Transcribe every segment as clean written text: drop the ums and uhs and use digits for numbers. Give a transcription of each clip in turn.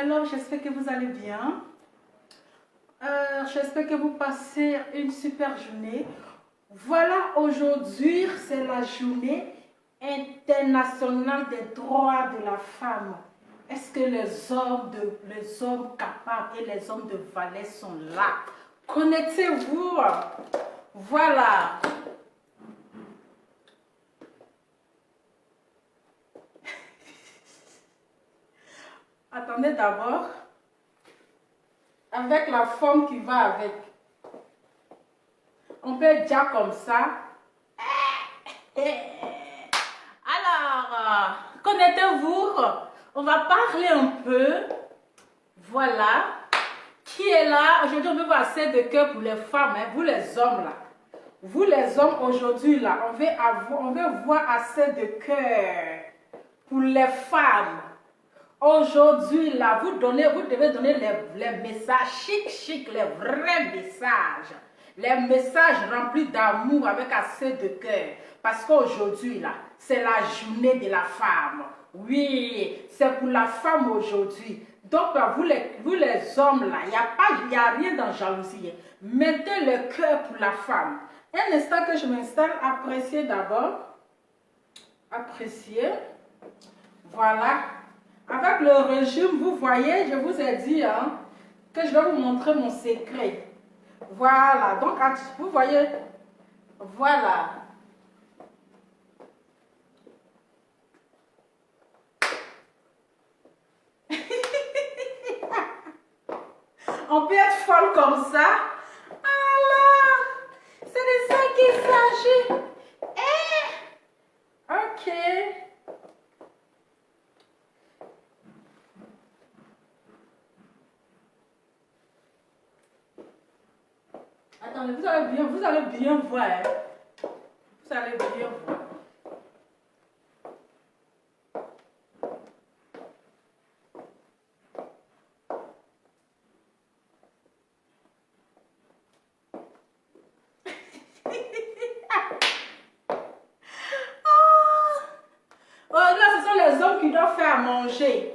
mes j'espère que vous allez bien. J'espère que vous passez une super journée. Voilà, aujourd'hui, c'est la journée internationale des droits de la femme. Est-ce que les hommes capables et les hommes de valeur sont là? Connectez-vous. Voilà. Attendez d'abord. Avec la forme qui va avec. On peut dire comme ça. Alors, connectez-vous. On va parler un peu. Voilà. Qui est là? Aujourd'hui, on veut voir assez de cœur pour les femmes. Hein? Vous les hommes là. Vous les hommes aujourd'hui là, on veut voir assez de cœur pour les femmes. Aujourd'hui là, vous devez donner les messages chic, les vrais messages. Les messages remplis d'amour avec assez de cœur. Parce qu'aujourd'hui là, c'est la journée de la femme. Oui, c'est pour la femme aujourd'hui. Donc vous les hommes là, il n'y a rien dans jalousie. Mettez le cœur pour la femme. Un instant que je m'installe, appréciez d'abord. Appréciez. Voilà. Avec le régime, vous voyez, je vous ai dit hein, que je vais vous montrer mon secret. Voilà. Donc, vous voyez, voilà. On peut être folle comme ça. Alors, c'est de ça qu'il s'agit. Ok. Attendez, vous allez bien voir. Hein. Vous allez bien voir. Qui doivent faire manger.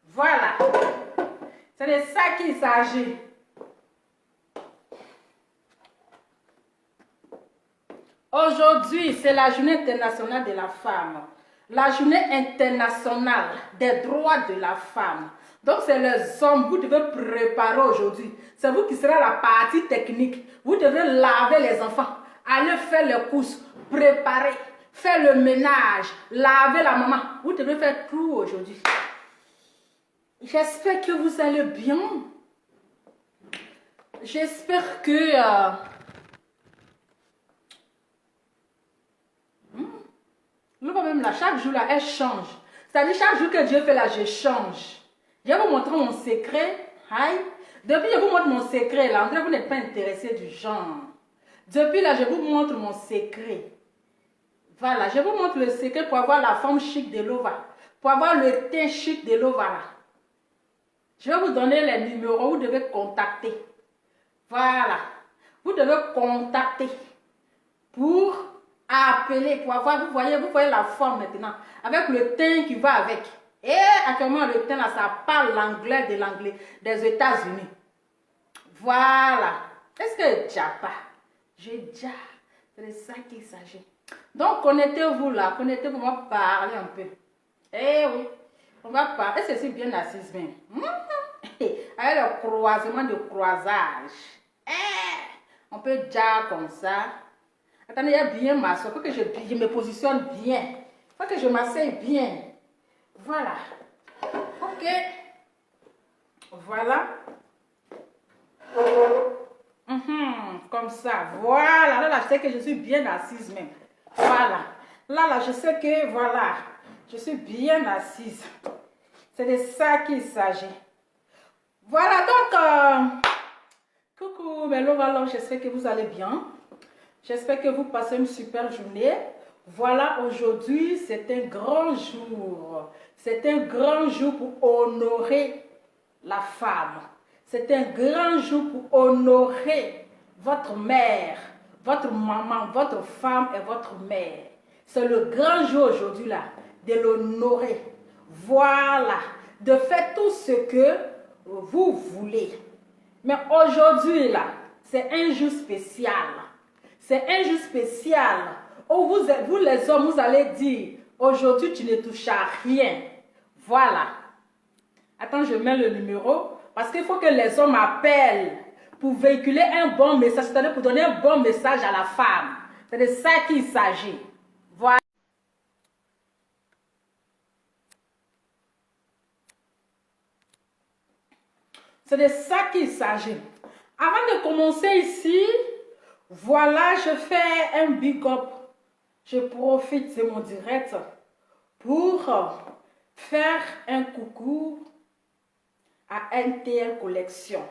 Voilà. C'est de ça qu'il s'agit. Aujourd'hui, c'est la journée internationale de la femme. La journée internationale des droits de la femme. Donc, c'est les hommes. Vous devez préparer aujourd'hui. C'est vous qui serez la partie technique. Vous devez laver les enfants. Aller faire les courses. Préparer. Faire le ménage, laver la maman. Vous devez faire tout aujourd'hui. J'espère que vous allez bien. J'espère que... même là, chaque jour là, elle change. C'est-à-dire chaque jour que Dieu fait là, je change. Je vais vous montrer mon secret. Aïe. Depuis que je vous montre mon secret là, vous n'êtes pas intéressé du genre. Depuis là, je vous montre mon secret. Voilà, je vous montre le secret pour avoir la forme chic de l'ova. Pour avoir le teint chic de l'ova. Je vais vous donner les numéros, vous devez contacter. Voilà. Vous devez contacter pour appeler, pour avoir, vous voyez la forme maintenant. Avec le teint qui va avec. Et actuellement, le teint là, ça parle l'anglais des États-Unis. Voilà. Est-ce que déjà pas? J'ai déjà. C'est de ça qu'il s'agit. Donc, connectez-vous là, connectez-vous, on va parler un peu. Eh oui, on va parler. Et c'est bien assise même. Avec le croisement de croisage. On peut dire comme ça. Attendez, il y a bien m'asseoir. Il faut que je me positionne bien. Il faut que je m'asseye bien. Voilà. Ok. Voilà. Comme ça. Voilà. Là, je sais que je suis bien assise même. Voilà. Là, je sais que, voilà, je suis bien assise. C'est de ça qu'il s'agit. Voilà, donc, coucou, voilà, j'espère que vous allez bien. J'espère que vous passez une super journée. Voilà, aujourd'hui, c'est un grand jour. C'est un grand jour pour honorer la femme. C'est un grand jour pour honorer votre mère. Votre maman, votre femme et votre mère. C'est le grand jour aujourd'hui là, de l'honorer. Voilà. de faire tout ce que vous voulez. Mais aujourd'hui, là, c'est un jour spécial. C'est un jour spécial où vous les hommes, vous allez dire, aujourd'hui, tu ne touches à rien. Voilà. Attends, je mets le numéro parce qu'il faut que les hommes appellent pour véhiculer un bon message, c'est-à-dire pour donner un bon message à la femme. C'est de ça qu'il s'agit. Voilà. C'est de ça qu'il s'agit. Avant de commencer ici, voilà, je fais un big up. Je profite de mon direct pour faire un coucou à NTL Collection,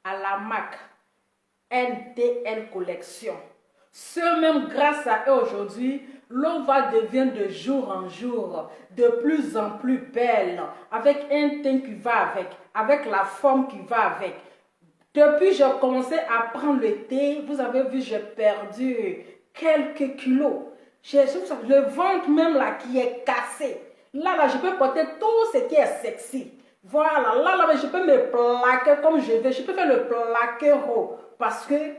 à la marque NTL Collection. Ce même grâce à eux aujourd'hui, Lova devient de jour en jour de plus en plus belle, avec un teint qui va avec la forme qui va avec. Depuis que j'ai commencé à prendre le thé, vous avez vu, j'ai perdu quelques kilos. J'ai le ventre même là qui est cassé. Là, je peux porter tout ce qui est sexy. Voilà, là, je peux me plaquer comme je veux. Je peux faire le plaquer haut parce que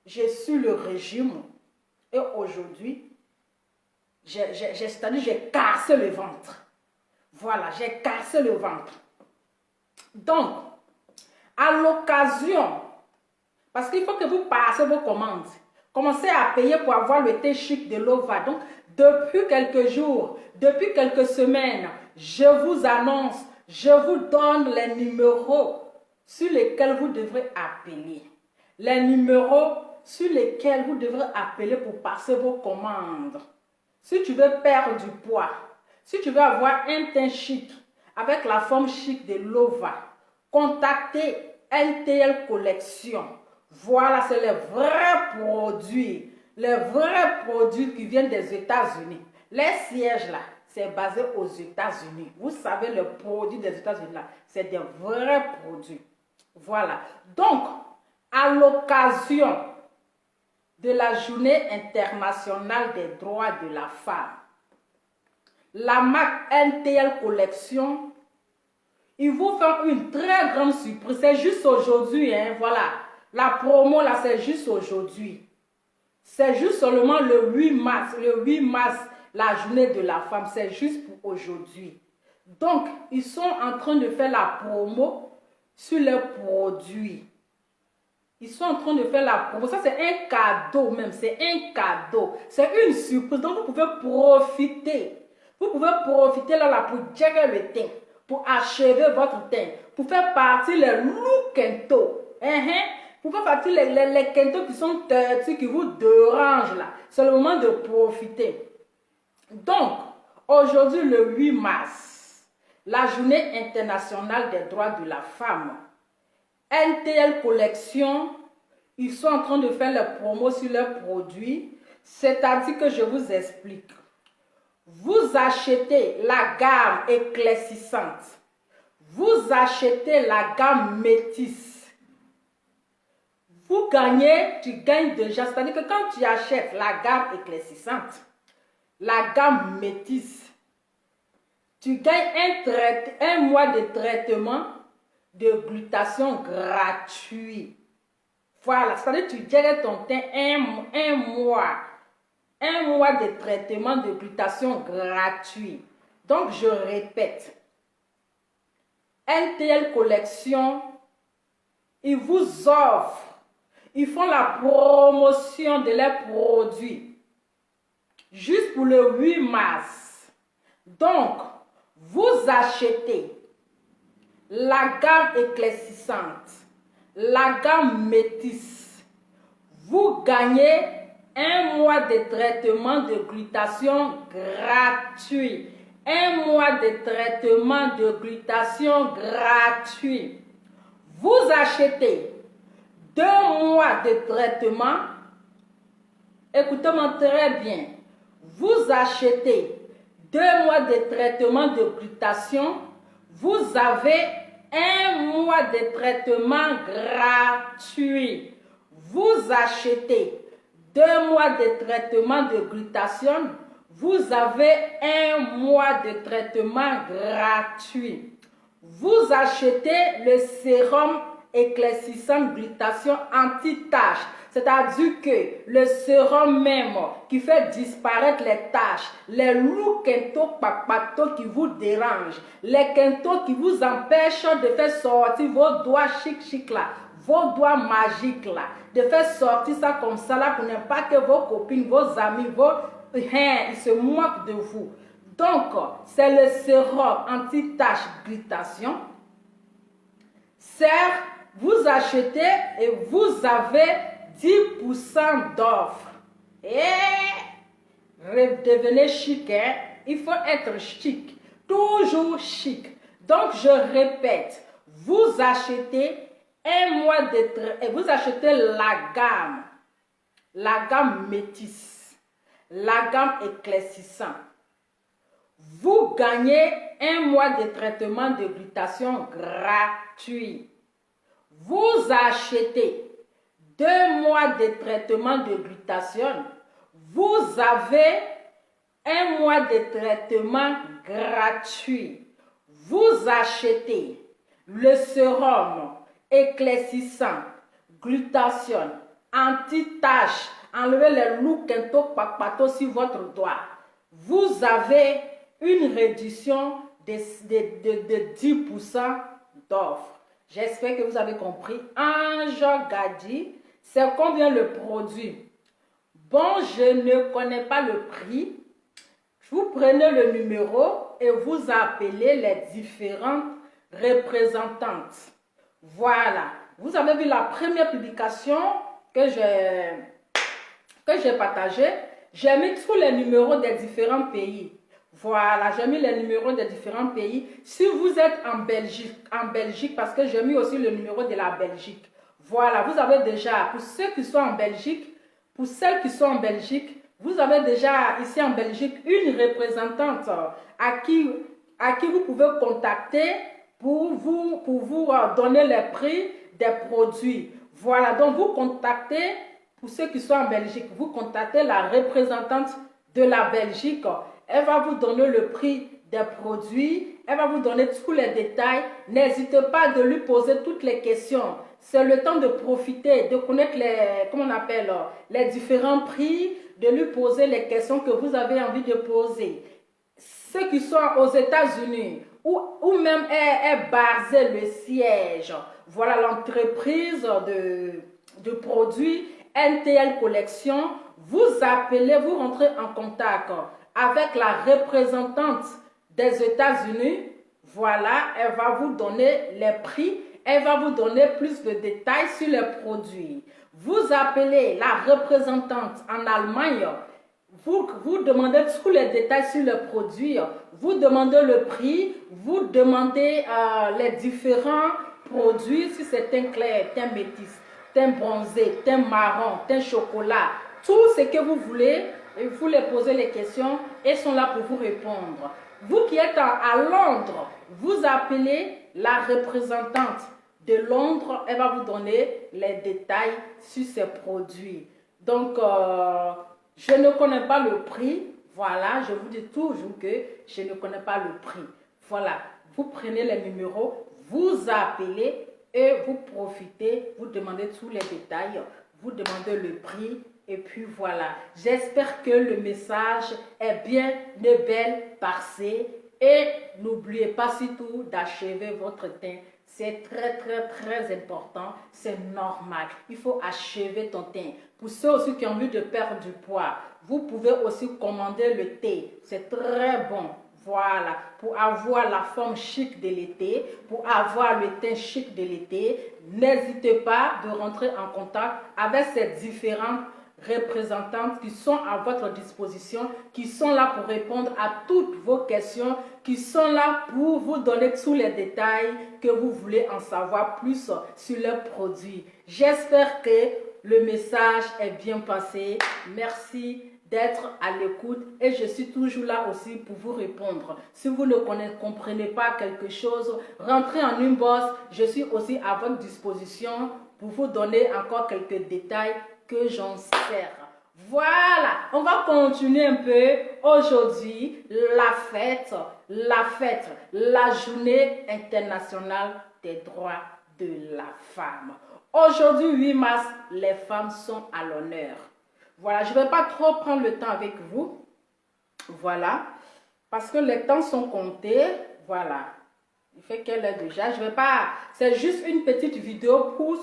j'ai su le régime. Et aujourd'hui, j'ai cassé le ventre. Voilà, j'ai cassé le ventre. Donc, à l'occasion, parce qu'il faut que vous passez vos commandes, commencez à payer pour avoir le thé chic de Lova. Donc, depuis quelques jours, depuis quelques semaines, je vous annonce, je vous donne les numéros sur lesquels vous devrez appeler. Les numéros sur lesquels vous devrez appeler pour passer vos commandes. Si tu veux perdre du poids, si tu veux avoir un teint chic, avec la forme chic de Lova, contactez NTL Collection. Voilà, c'est les vrais produits qui viennent des États-Unis. Les sièges là, c'est basé aux États-Unis. Vous savez, les produits des États-Unis là, c'est des vrais produits. Voilà. Donc, à l'occasion de la Journée internationale des droits de la femme, la marque NTL Collection, ils vous font une très grande surprise. C'est juste aujourd'hui, hein, voilà. La promo là, c'est juste aujourd'hui. C'est juste seulement le 8 mars. Le 8 mars, la journée de la femme, c'est juste pour aujourd'hui. Donc, ils sont en train de faire la promo sur les produits. Ils sont en train de faire la promo. Ça, c'est un cadeau même. C'est un cadeau. C'est une surprise. Donc, vous pouvez profiter. Vous pouvez profiter là pour gérer le teint, pour achever votre teint, pour faire partie les looks kento. Pour faire partie les kento qui sont têtus, qui vous dérangent là. C'est le moment de profiter. Donc, aujourd'hui, le 8 mars, la Journée internationale des droits de la femme, NTL Collection, ils sont en train de faire les promos sur leurs produits. C'est-à-dire que je vous explique. Vous achetez la gamme éclaircissante. Vous achetez la gamme métisse. Tu gagnes déjà. C'est-à-dire que quand tu achètes la gamme éclaircissante, la gamme métisse, tu gagnes un mois de traitement de glutation gratuit. Voilà, c'est-à-dire que tu gères ton teint un mois. Un mois de traitement de glutation gratuit. Donc, je répète, NTL Collection, ils vous offrent, ils font la promotion de leurs produits juste pour le 8 mars. Donc, vous achetez la gamme éclaircissante, la gamme métisse, vous gagnez un mois de traitement de glutation gratuit. Un mois de traitement de glutation gratuit. Vous achetez 2 mois de traitement. Écoutez-moi très bien. Vous achetez 2 mois de traitement de glutation. Vous avez un mois de traitement gratuit. Vous achetez 2 mois de traitement de glutation, vous avez un mois de traitement gratuit. Vous achetez le sérum éclaircissant glutation anti-taches. C'est-à-dire que le sérum même qui fait disparaître les taches, les loups quinto papato qui vous dérangent, les quintos qui vous empêchent de faire sortir vos doigts chic là, vos doigts magiques là, de faire sortir ça comme ça là pour ne pas que vos copines, vos amis, ils se moquent de vous. Donc, c'est le sérum anti-tache glutation. Certes, vous achetez et vous avez 10% d'offre. Et devenez chic, hein? Il faut être chic, toujours chic. Donc, je répète, vous achetez un mois de et vous achetez la gamme métisse, la gamme éclaircissant. Vous gagnez un mois de traitement de glutation gratuit. Vous achetez 2 mois de traitement de glutation. Vous avez un mois de traitement gratuit. Vous achetez le sérum éclaircissant glutation anti-tache. Enlevez les loups quinto papato sur votre doigt. Vous avez une réduction de 10% d'offre. J'espère que vous avez compris. Ange Gadi, c'est combien le produit? Bon, je ne connais pas le prix. Vous prenez le numéro et vous appelez les différentes représentantes. Voilà. Vous avez vu la première publication que j'ai partagée. J'ai mis tous les numéros des différents pays. Voilà, j'ai mis les numéros des différents pays. Si vous êtes en Belgique, parce que j'ai mis aussi le numéro de la Belgique. Voilà, vous avez déjà, pour ceux qui sont en Belgique, pour celles qui sont en Belgique, vous avez déjà ici en Belgique une représentante à qui vous pouvez contacter pour vous donner les prix des produits. Voilà, donc vous contactez, pour ceux qui sont en Belgique, vous contactez la représentante de la Belgique. Elle va vous donner le prix des produits, elle va vous donner tous les détails. N'hésitez pas de lui poser toutes les questions. C'est le temps de profiter, de connaître les différents prix, de lui poser les questions que vous avez envie de poser. Ceux qui sont aux États-Unis, ou même est basé le siège, voilà l'entreprise de produits NTL Collection, vous appelez, vous rentrez en contact avec la représentante des États-Unis. Voilà, elle va vous donner les prix, elle va vous donner plus de détails sur les produits. Vous appelez la représentante en Allemagne, vous demandez tous les détails sur les produits, vous demandez le prix, vous demandez les différents produits, si c'est teint clair, teint métis, teint bronzé, teint marron, teint chocolat, tout ce que vous voulez. Et vous les posez les questions et sont là pour vous répondre. Vous qui êtes à Londres, vous appelez la représentante de Londres, elle va vous donner les détails sur ces produits. Donc, je ne connais pas le prix. Voilà, je vous dis toujours que je ne connais pas le prix. Voilà, vous prenez les numéros, vous appelez et vous profitez, vous demandez tous les détails, vous demandez le prix. Et puis voilà, j'espère que le message est bien passé. Et n'oubliez pas surtout d'achever votre teint. C'est très important. C'est normal. Il faut achever ton teint. Pour ceux aussi qui ont envie de perdre du poids, vous pouvez aussi commander le thé. C'est très bon. Voilà, pour avoir la forme chic de l'été, pour avoir le teint chic de l'été, n'hésitez pas de rentrer en contact avec ces différentes représentantes qui sont à votre disposition, qui sont là pour répondre à toutes vos questions, qui sont là pour vous donner tous les détails que vous voulez en savoir plus sur leurs produits. J'espère que le message est bien passé. Merci d'être à l'écoute et je suis toujours là aussi pour vous répondre. Si vous ne comprenez pas quelque chose, rentrez en inbox. Je suis aussi à votre disposition pour vous donner encore quelques détails que j'en sers. Voilà, on va continuer un peu. Aujourd'hui, la journée internationale des droits de la femme. Aujourd'hui, 8 mars, les femmes sont à l'honneur. Voilà, je ne vais pas trop prendre le temps avec vous. Voilà, parce que les temps sont comptés. Voilà, il fait quelle heure déjà? Je vais pas, c'est juste une petite vidéo pour...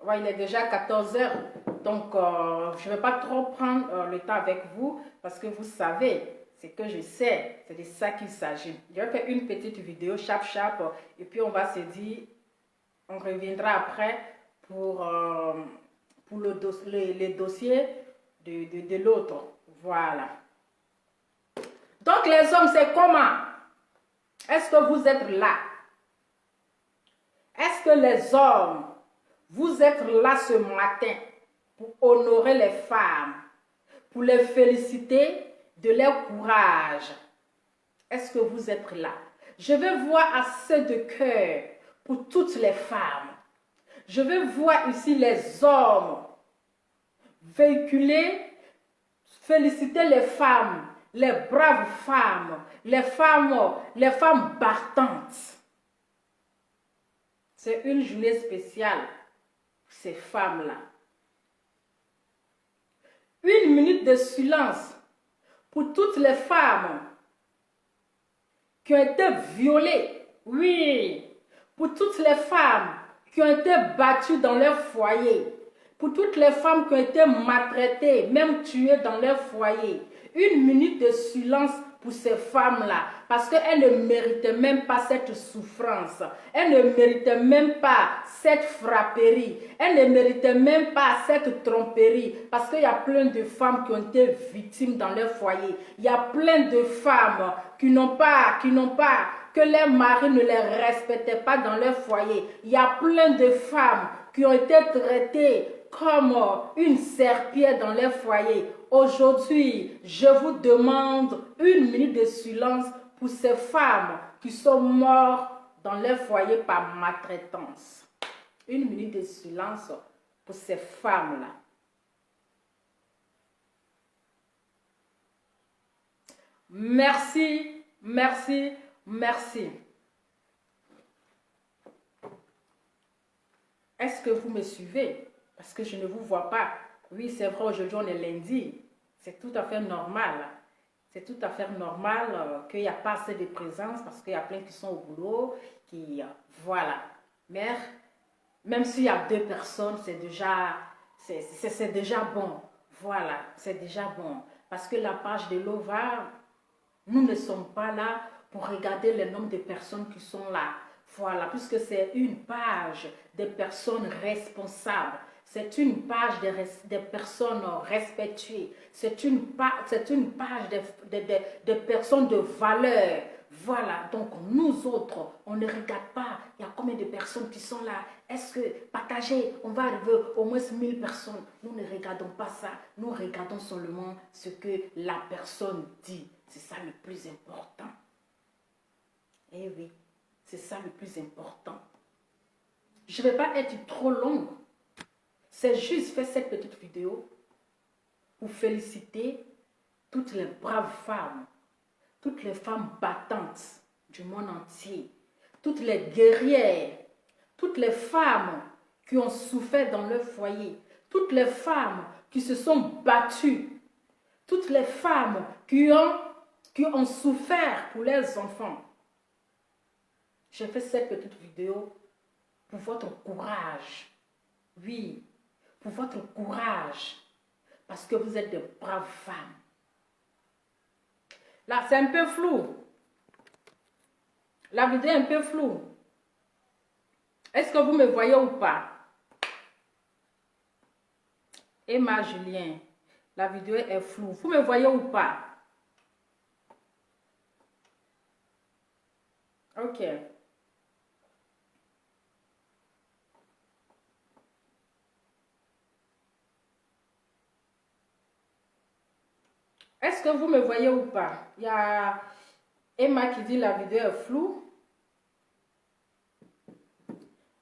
Ouais, il est déjà 14 heures, donc je ne vais pas trop prendre le temps avec vous parce que vous savez, c'est que je sais, c'est de ça qu'il s'agit. Je vais faire une petite vidéo, chap, et puis on va se dire, on reviendra après pour les dossiers de l'autre. Voilà. Donc les hommes, c'est comment? Est-ce que vous êtes là? Est-ce que les hommes, vous êtes là ce matin pour honorer les femmes, pour les féliciter de leur courage? Est-ce que vous êtes là? Je vais voir assez de cœur pour toutes les femmes. Je vais voir ici les hommes véhiculer, féliciter les femmes, les braves femmes, les femmes battantes. C'est une journée spéciale pour ces femmes-là. Une minute de silence pour toutes les femmes qui ont été violées. Oui, pour toutes les femmes qui ont été battues dans leur foyer. Pour toutes les femmes qui ont été maltraitées, même tuées dans leur foyer. Une minute de silence pour ces femmes-là, parce qu'elles ne méritaient même pas cette souffrance. Elles ne méritaient même pas cette frapperie. Elles ne méritaient même pas cette tromperie, parce qu'il y a plein de femmes qui ont été victimes dans leur foyer. Il y a plein de femmes qui n'ont pas, que leurs maris ne les respectaient pas dans leur foyer. Il y a plein de femmes qui ont été traitées comme une serpillère dans leur foyer. Aujourd'hui, je vous demande une minute de silence pour ces femmes qui sont mortes dans leur foyer par maltraitance. Une minute de silence pour ces femmes-là. Merci, merci, merci. Est-ce que vous me suivez? Parce que je ne vous vois pas. Oui, c'est vrai, aujourd'hui on est lundi. C'est tout à fait normal. C'est tout à fait normal qu'il n'y a pas assez de présence parce qu'il y a plein qui sont au boulot, voilà. Mais même s'il y a 2 personnes, c'est déjà bon. Voilà, c'est déjà bon. Parce que la page de l'OVA, nous ne sommes pas là pour regarder le nombre de personnes qui sont là. Voilà, puisque c'est une page des personnes responsables. C'est une page des personnes respectuées. C'est une page des personnes de valeur. Voilà, donc nous autres, on ne regarde pas. Il y a combien de personnes qui sont là? Est-ce que partager, on va arriver au moins 1000 personnes? Nous ne regardons pas ça. Nous regardons seulement ce que la personne dit. C'est ça le plus important. Eh oui, c'est ça le plus important. Je ne vais pas être trop longue. C'est juste faire cette petite vidéo pour féliciter toutes les braves femmes, toutes les femmes battantes du monde entier, toutes les guerrières, toutes les femmes qui ont souffert dans leur foyer, toutes les femmes qui se sont battues, toutes les femmes qui ont souffert pour leurs enfants. J'ai fait cette petite vidéo pour votre courage. Oui, pour votre courage. Parce que vous êtes de braves femmes. Là, c'est un peu flou. La vidéo est un peu floue. Est-ce que vous me voyez ou pas? Emma Julien, la vidéo est floue. Vous me voyez ou pas? Ok. Est-ce que vous me voyez ou pas? Il y a Emma qui dit la vidéo est floue.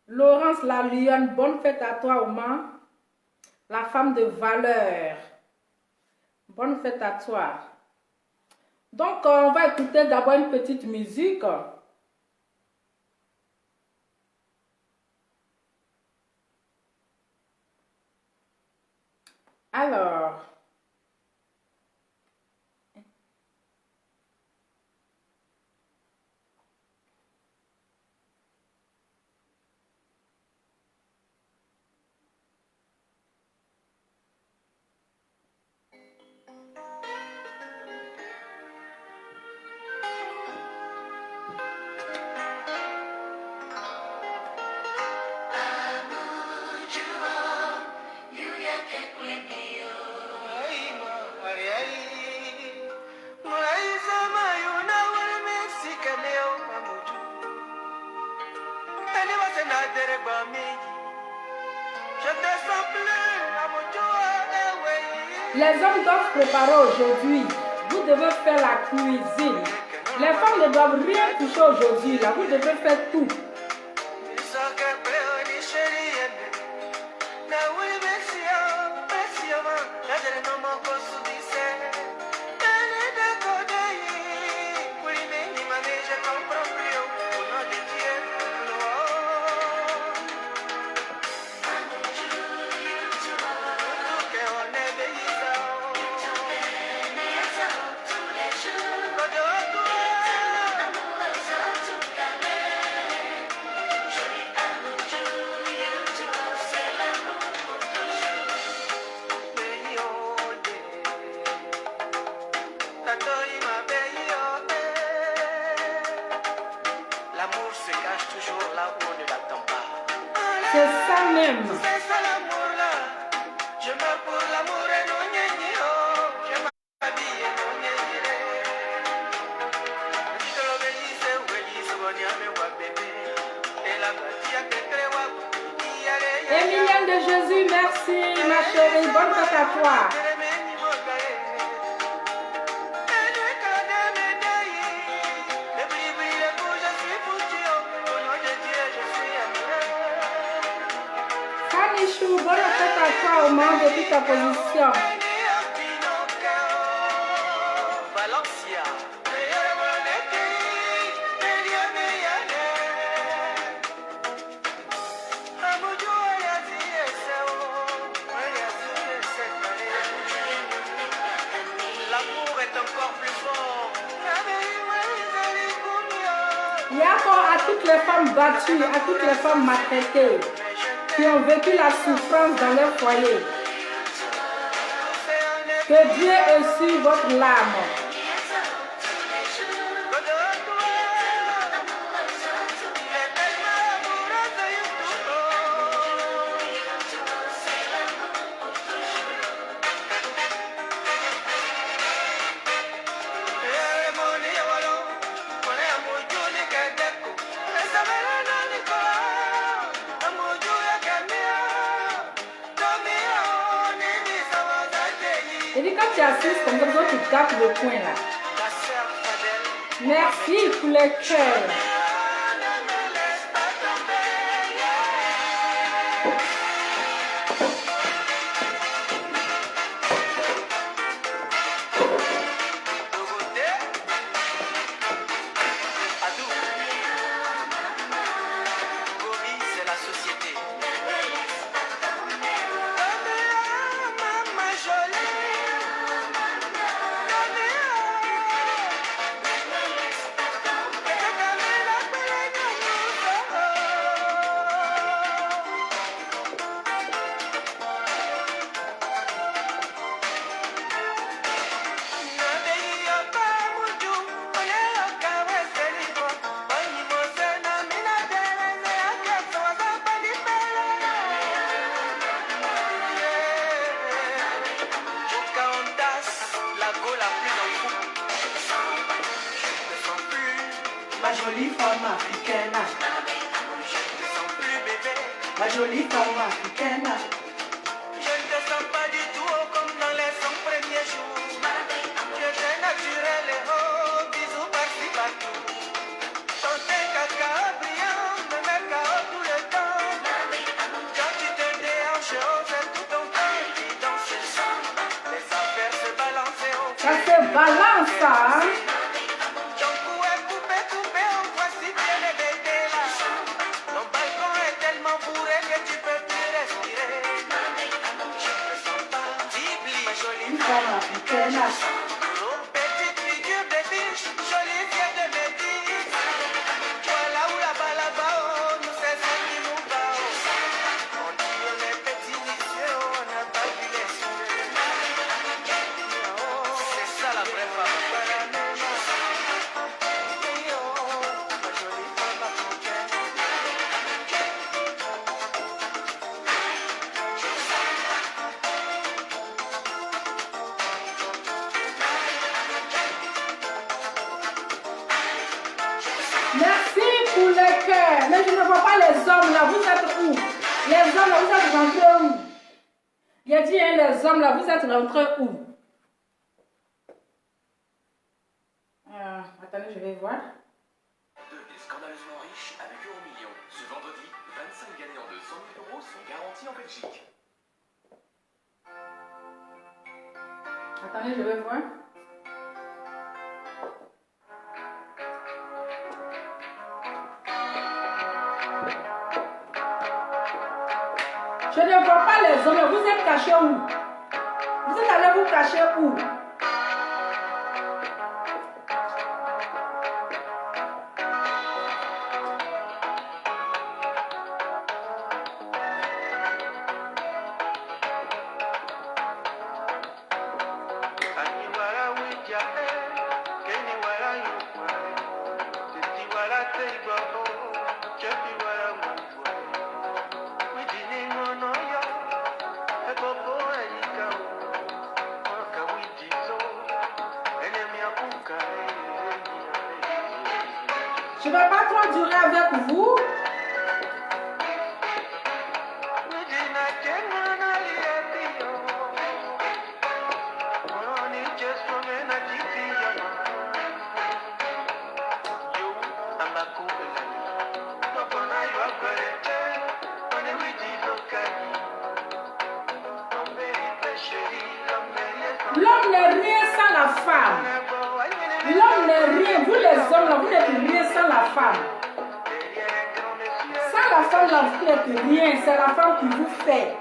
Laurence la lionne, bonne fête à toi, Oman. La femme de valeur. Bonne fête à toi. Donc, on va écouter d'abord une petite musique. Alors, les hommes doivent préparer aujourd'hui. Vous devez faire la cuisine. Les femmes ne doivent rien toucher aujourd'hui. Là, vous devez faire tout. C'est ça même. C'est ça l'amour là. Je meurs pour l'amour et non n'y je m'habille et non Emilienne de Jésus, merci ma chérie. Bonne fête à toi. Bonne fête à toi au moment de toute ta position. L'amour est encore plus fort. Il y a encore à toutes les femmes battues, à toutes les femmes maltraitées, qui ont vécu la souffrance dans leur foyer. Que Dieu essuie votre larme. Et puis quand tu assistes comme ça, tu tapes le coin là. Merci pour le cœur. Ma jolie femme africaine. Ma jolie femme africaine. Je ne te sens pas du tout comme dans les 100 premiers jours. Tu es naturel et oh, bisous par-ci partout. Ton teint caca brillant me met KO tout le temps. Quand tu te déhanches, oh, c'est tout ton corps qui danse. Les affaires se balancent. Ça se balance, ça. Hein? Ton cou est coupé, coupé, on voit si bien les bébés là. Ton balcon est tellement bourré que tu peux plus respirer. Je ne sens pas Dibli, ma jolie Femme africaine. oh, petite figure de biche, jolie vieille de métis. Voilà où là-bas, là-bas, oh, nous c'est ce qui nous va. Oh. On dit on est petits lycées, oh, on n'a pas vu les cieux. Oh, c'est ça la vraie femme. Oh, ma jolie femme africaine. Merci pour le cœur. Mais je ne vois pas les hommes là. Vous êtes où? Les hommes là, vous êtes rentrés où? Il a dit, hein, les hommes là, vous êtes rentrés où? Attendez, je vais voir. Devenez scandaleusement riche avec Euromillions. Ce vendredi, 25 gagnants de 100 000 euros sont garantis en Belgique. Attendez, je vais voir. Je ne vois pas les hommes. Vous êtes cachés où? Vous êtes allés vous cacher où? Je ne vais pas trop durer avec vous. L'homme n'est rien sans la femme. L'homme n'est rien. Vous les hommes, là, vous n'êtes rien sans la femme. Sans la femme, là, vous n'êtes rien. C'est la femme qui vous fait.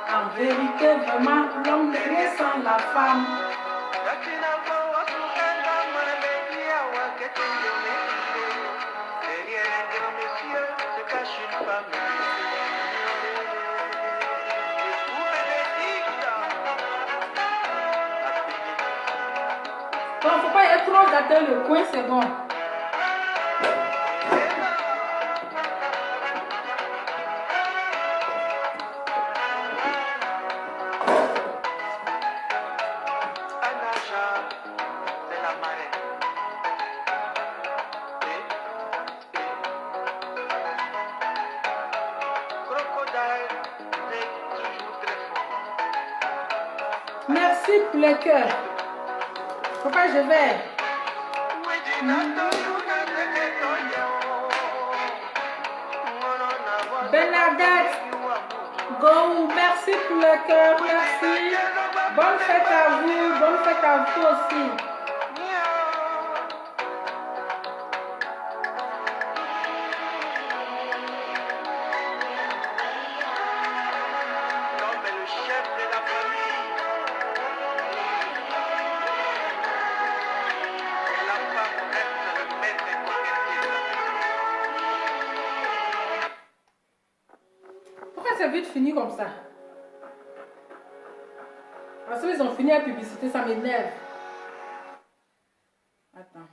En vérité, vraiment, l'homme n'est rien sans la femme. Donc, il ne faut pas être trop dans le coin, c'est bon. Merci pour le cœur. Papa, je vais. Bernadette, go, merci pour le cœur, merci. Bonne fête à vous, bonne fête à vous aussi. vite fini comme ça. Parce qu'ils ont fini la publicité, ça m'énerve. Attends.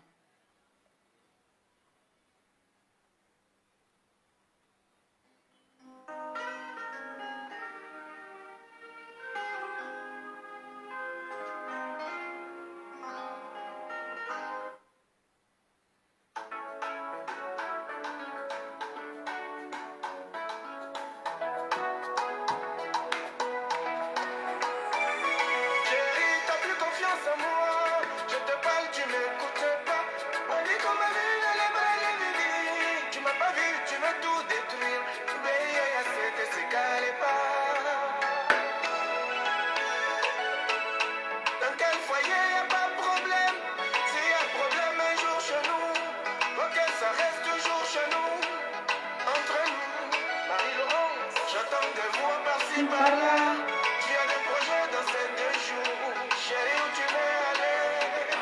Chérie, t'as plus confiance en moi. Je te parle, tu m'écoutes pas. On dit qu'on m'a vu, elle est belle, elle est vie. Tu m'as pas vu, tu veux tout détruire. Mais c'est qu'elle est pas. Dans quel foyer y a pas de problème? S'il y a problème un jour chez nous, faut que ça reste toujours chez nous. Entre nous, Marie-Laurence, j'attends des voix par-ci par-là. Tu as des projets dans ces 2 jours. Chérie, où tu veux aller?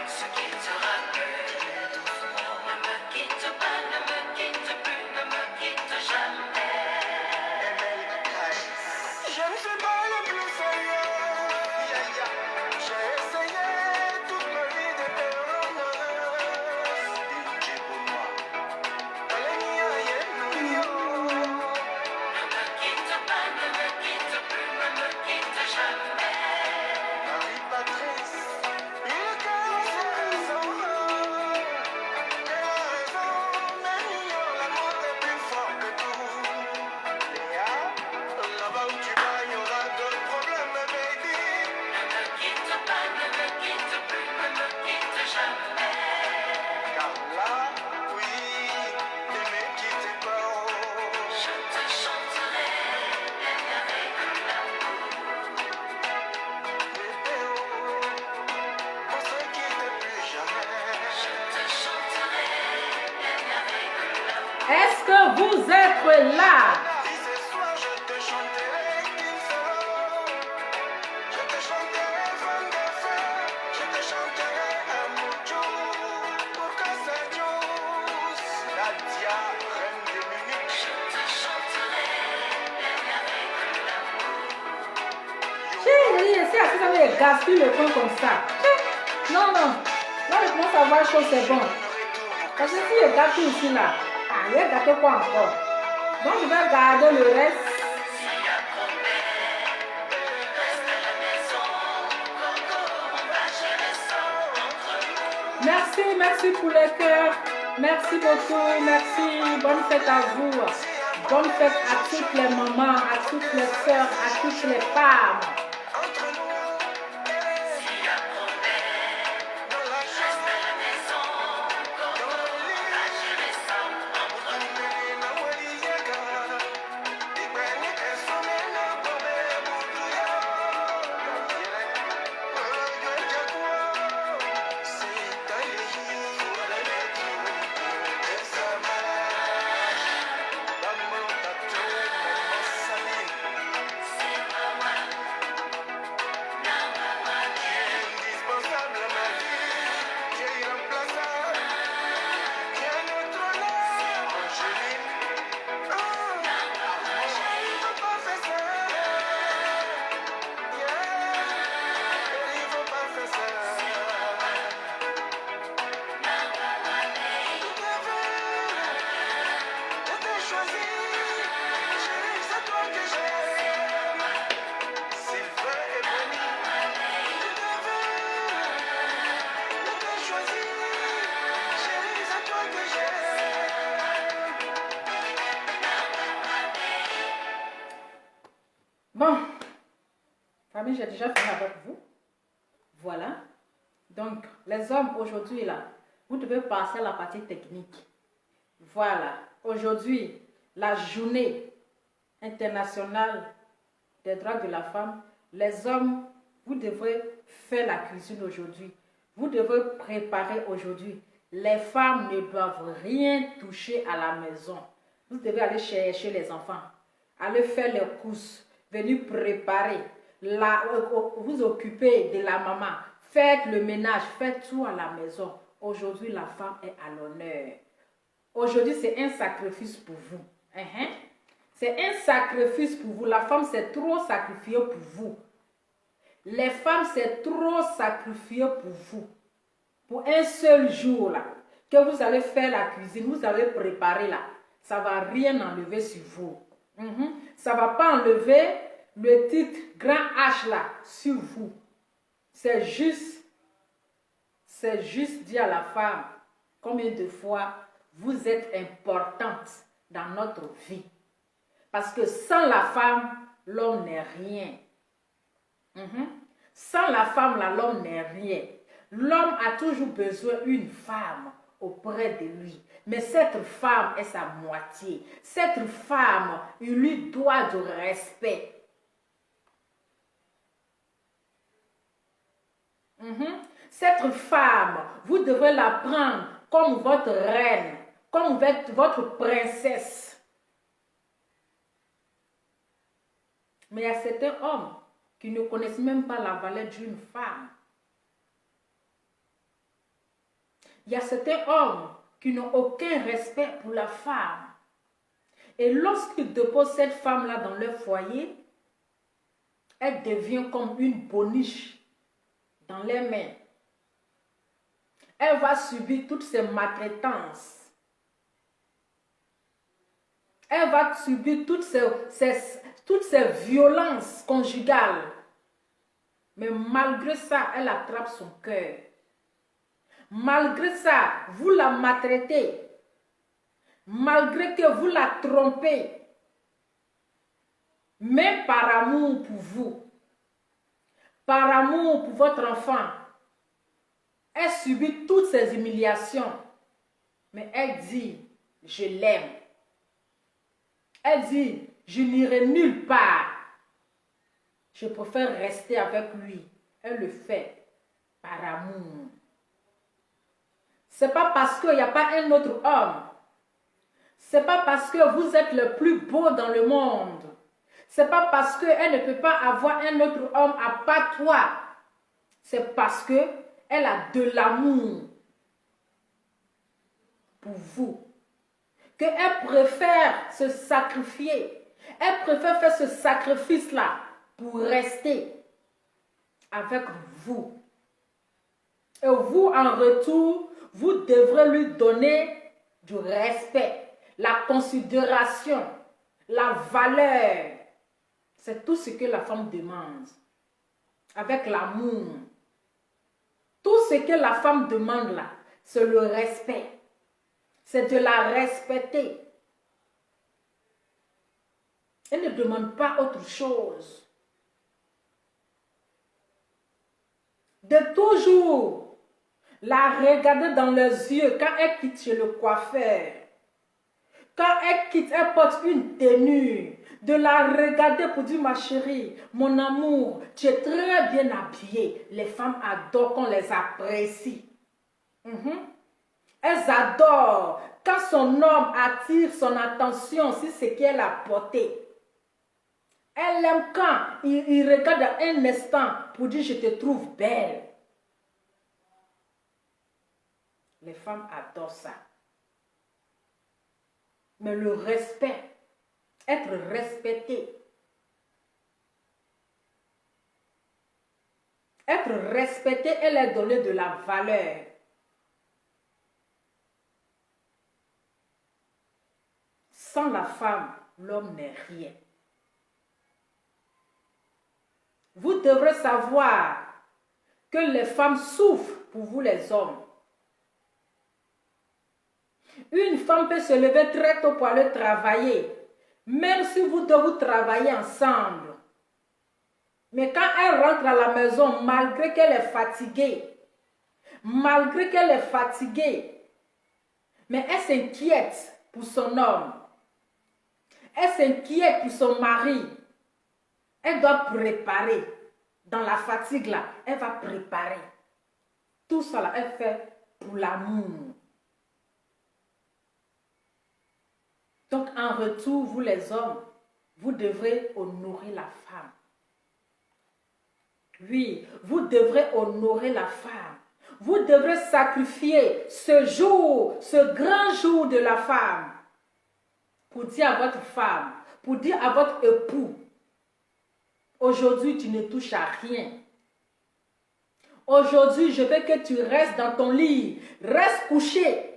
Ce qui te rappelle doucement, ne me quitte pas, ne me quitte plus, ne me quitte jamais. Je ne suis pas le plus sérieux. J'ai essayé toute ma vie de te rendre heureuse. Allez, Ne me quitte pas, ne me quitte plus, ne me quitte jamais. Marie-Patrice, il cœur c'est raison. Elle a raison, mais mignon, l'amour est plus fort que tout. Léa, là-bas où tu vas, il y aura d'autres problèmes, baby. Ne me quitte pas, ne me quitte plus, ne me quitte jamais. Car là, oui, ne me quitte pas. Je te chanterai les merveilles de l'amour. Bébé, on se quitte plus jamais. Je te chanterai les merveilles de l'amour. Est-ce que vous êtes là? Si ce soir je te chanterai Kim Solo, je te chanterai Fan de Feu, je te chanterai Amucho, pour que ça douce. Nadia, reine de Munich, Je te chanterai les merveilles de l'amour. Chérie, c'est assis, ça me gaspille le pain comme ça. Non, non. Là, je commence à voir chose, c'est bon. Parce que si je gâte ici, là, ah, il y a gâté quoi encore? Donc, je vais garder le reste. Si à promet, reste à la maison. Coco, on va gérer ça entre nous. Merci, merci pour les cœurs. Merci beaucoup, merci. Bonne fête à vous. Bonne fête à toutes les mamans, à toutes les sœurs, à toutes les femmes. entre nous, Si à promet, dans la reste chambre, à la maison. Coco, on va gérer ça entre nous. na Waliyaga, Ibeni Esomena, Bobe, Buduya, c'est Taïhi, Esama, Bambo, Tatou, Saline, C'est Wawa, na Wawa, indispensable à ma vie, tu es irremplaçable, tu es notre honneur, Angeline. Il faut pas faire ça, il faut pas faire ça. Je t'ai choisi, chérie, c'est toi que j'aime. Sylvain et Bonnie, je t'ai choisi, chérie, c'est toi que j'aime. Bon, famille, j'ai déjà fini avec vous. Voilà. Donc, les hommes, aujourd'hui, là, vous devez passer à la partie technique. Voilà. Aujourd'hui, la journée internationale des droits de la femme. Les hommes, vous devrez faire la cuisine aujourd'hui. Vous devez préparer aujourd'hui. Les femmes ne doivent rien toucher à la maison. Vous devez aller chercher les enfants, aller faire les courses, venir préparer, vous occuper de la maman, faites le ménage, faites tout à la maison. Aujourd'hui, la femme est à l'honneur. Aujourd'hui, c'est un sacrifice pour vous. C'est un sacrifice pour vous. La femme s'est trop sacrifiée pour vous. Les femmes s'est trop sacrifiées pour vous. Pour un seul jour là, que vous allez faire la cuisine, vous allez préparer là. Ça ne va rien enlever sur vous. Ça ne va pas enlever le titre grand H là sur vous. C'est juste dire à la femme combien de fois vous êtes importante dans notre vie. Parce que sans la femme, l'homme n'est rien. Sans la femme, là, l'homme n'est rien. L'homme a toujours besoin d'une femme auprès de lui. Mais cette femme est sa moitié. Cette femme, il lui doit du respect. Cette femme, vous devrez la prendre comme votre reine, comme votre princesse. Mais il y a certains hommes qui ne connaissent même pas la valeur d'une femme. Il y a certains hommes qui n'ont aucun respect pour la femme. Et lorsqu'ils déposent cette femme-là dans leur foyer, elle devient comme une boniche dans les mains. Elle va subir toutes ces maltraitances. Elle va subir toutes ces violences conjugales. Mais malgré ça, elle attrape son cœur. Malgré ça, vous la maltraitez. Malgré que vous la trompez. Même par amour pour vous. Par amour pour votre enfant. Elle subit toutes ces humiliations. Mais elle dit, je l'aime. Elle dit, je n'irai nulle part. Je préfère rester avec lui. Elle le fait par amour. Ce n'est pas parce qu'il n'y a pas un autre homme. Ce n'est pas parce que vous êtes le plus beau dans le monde. Ce n'est pas parce qu'elle ne peut pas avoir un autre homme à part toi. C'est parce qu'elle a de l'amour pour vous. Qu'elle préfère se sacrifier. Elle préfère faire ce sacrifice-là pour rester avec vous. Et vous, en retour, vous devrez lui donner du respect, la considération, la valeur. C'est tout ce que la femme demande. Avec l'amour. Tout ce que la femme demande là, c'est le respect. C'est de la respecter. Elle ne demande pas autre chose. De toujours la regarder dans les yeux quand elle quitte chez le coiffeur. Quand elle quitte, elle porte une tenue. De la regarder pour dire, ma chérie, mon amour, tu es très bien habillée. Les femmes adorent qu'on les apprécie. Elles adorent quand son homme attire son attention sur ce qu'elle a porté. Elle aime quand il regarde un instant pour dire, je te trouve belle. Les femmes adorent ça. Mais le respect, être respecté. Être respecté, elle est donné de la valeur. Sans la femme, l'homme n'est rien. Vous devrez savoir que les femmes souffrent pour vous les hommes. Une femme peut se lever très tôt pour aller travailler, même si vous devez travailler ensemble. Mais quand elle rentre à la maison, malgré qu'elle est fatiguée, mais elle s'inquiète pour son homme. Elle s'inquiète pour son mari. Elle doit préparer. Dans la fatigue là, elle va préparer. Tout ça là, elle fait pour l'amour. Donc en retour, vous les hommes, vous devrez honorer la femme. Oui, vous devrez honorer la femme. Vous devrez sacrifier ce jour, ce grand jour de la femme. Pour dire à votre femme, pour dire à votre époux, aujourd'hui tu ne touches à rien. Aujourd'hui, je veux que tu restes dans ton lit. Reste couché.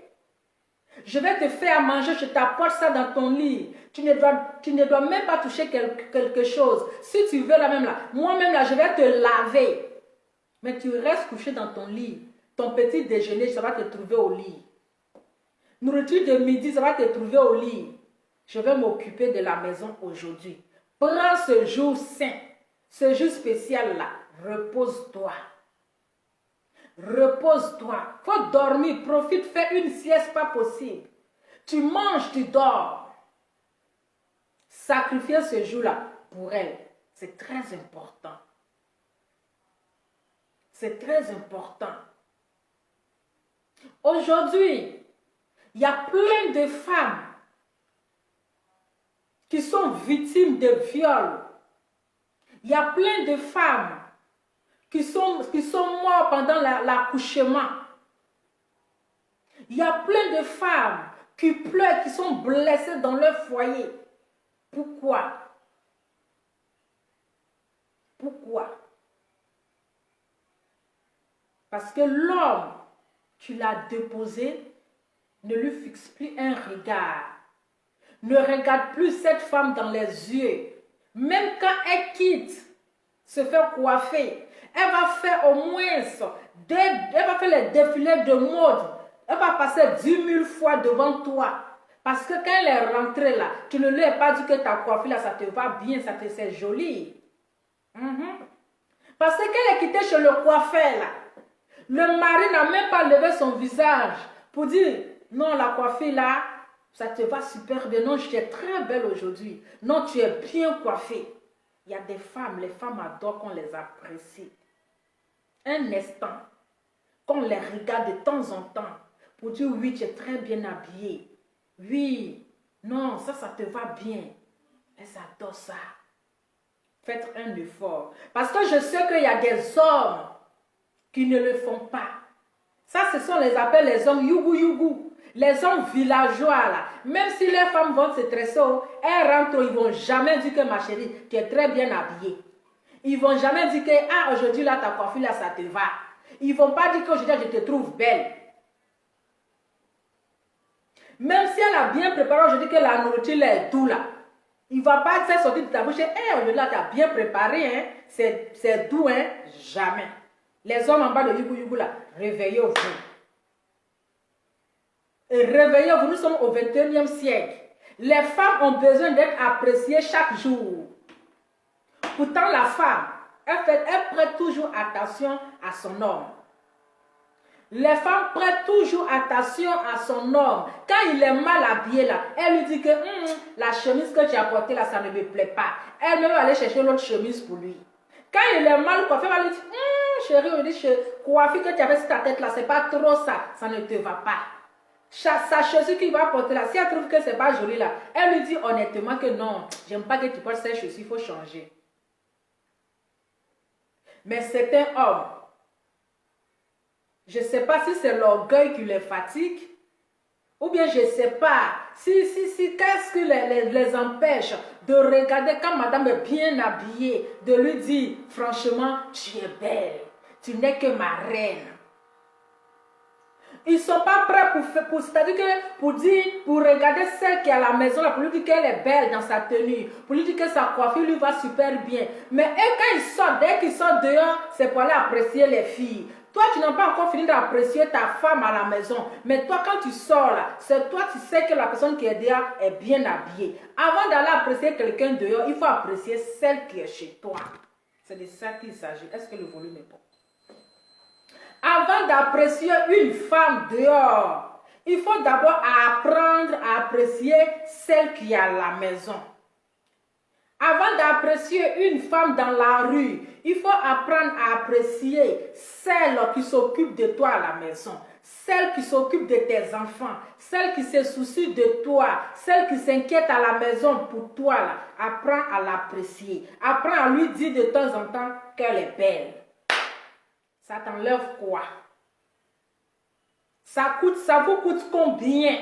Je vais te faire manger, je t'apporte ça dans ton lit. Tu ne dois même pas toucher quelque chose. Si tu veux là même là, moi-même là, je vais te laver. Mais tu restes couché dans ton lit. Ton petit déjeuner, ça va te trouver au lit. Nourriture de midi, ça va te trouver au lit. Je vais m'occuper de la maison aujourd'hui. Prends ce jour saint, ce jour spécial là. Repose-toi. Repose-toi. Faut dormir, profite, fais une sieste, pas possible. Tu manges, tu dors. Sacrifier ce jour-là pour elle, c'est très important. C'est très important. Aujourd'hui, il y a plein de femmes qui sont victimes de viols. Il y a plein de femmes qui sont mortes pendant l'accouchement. Il y a plein de femmes qui pleurent, qui sont blessées dans leur foyer. Pourquoi? Pourquoi? Parce que l'homme, tu l'as déposé, ne lui fixe plus un regard. Ne regarde plus cette femme dans les yeux. Même quand elle quitte, se faire coiffer, elle va faire au moins, elle va faire les défilés de mode. Elle va passer 10 000 fois devant toi. Parce que quand elle est rentrée là, tu ne lui as pas dit que ta coiffure là, ça te va bien, c'est joli. Parce que quand elle est quittée chez le coiffeur là, le mari n'a même pas levé son visage pour dire, non, la coiffure là, ça te va super bien. Non, tu es très belle aujourd'hui. Non, tu es bien coiffée. Il y a des femmes, les femmes adorent qu'on les apprécie. Un instant, qu'on les regarde de temps en temps pour dire, oui, tu es très bien habillée. Oui, non, ça te va bien. Elles adorent ça. Faites un effort. Parce que je sais qu'il y a des hommes qui ne le font pas. Ça, ce sont les appels les hommes yougou. Les hommes villageois, là. Même si les femmes vont se tresser, elles rentrent, ils ne vont jamais dire que ma chérie, tu es très bien habillée. Ils ne vont jamais dire que, ah, aujourd'hui, là, ta coiffure, là, ça te va. Ils ne vont pas dire qu'aujourd'hui, je te trouve belle. Même si elle a bien préparé aujourd'hui que la nourriture là, est doux, là. Il ne va pas faire sortir de ta bouche, aujourd'hui, là, tu as bien préparé, hein. C'est doux, hein. Jamais. Les hommes en bas de yougou, là, réveillez-vous. Réveillez-vous, nous sommes au 21e siècle. Les femmes ont besoin d'être appréciées chaque jour. Pourtant, la femme, elle prête toujours attention à son homme. Les femmes prêtent toujours attention à son homme. Quand il est mal habillé, là, elle lui dit que la chemise que tu as portée, là, ça ne me plaît pas. Elle même va aller chercher l'autre chemise pour lui. Quand il est mal coiffé, elle va lui dire, chérie, on dit, coiffure que tu avais sur ta tête, là, c'est pas trop ça, ça ne te va pas. Sa chaussure qu'il va porter là, si elle trouve que c'est pas joli là, elle lui dit honnêtement que non, j'aime pas que tu portes ces chaussures, il faut changer. Mais certains hommes, je ne sais pas si c'est l'orgueil qui les fatigue, ou bien je ne sais pas si qu'est-ce qui les empêche de regarder quand madame est bien habillée, de lui dire franchement, tu es belle, tu n'es que ma reine. Ils ne sont pas prêts c'est-à-dire que pour regarder celle qui est à la maison, là, pour lui dire qu'elle est belle dans sa tenue, pour lui dire que sa coiffure lui va super bien. Mais eux, quand ils sortent, dès qu'ils sortent dehors, c'est pour aller apprécier les filles. Toi, tu n'as pas encore fini d'apprécier ta femme à la maison. Mais toi, quand tu sors là, c'est toi, tu sais que la personne qui est dehors est bien habillée. Avant d'aller apprécier quelqu'un dehors, il faut apprécier celle qui est chez toi. C'est de ça qu'il s'agit. Est-ce que le volume est bon? Avant d'apprécier une femme dehors, il faut d'abord apprendre à apprécier celle qui est à la maison. Avant d'apprécier une femme dans la rue, il faut apprendre à apprécier celle qui s'occupe de toi à la maison, celle qui s'occupe de tes enfants, celle qui se soucie de toi, celle qui s'inquiète à la maison pour toi. Là. Apprends à l'apprécier. Apprends à lui dire de temps en temps qu'elle est belle. Ça t'enlève quoi? Ça vous coûte combien?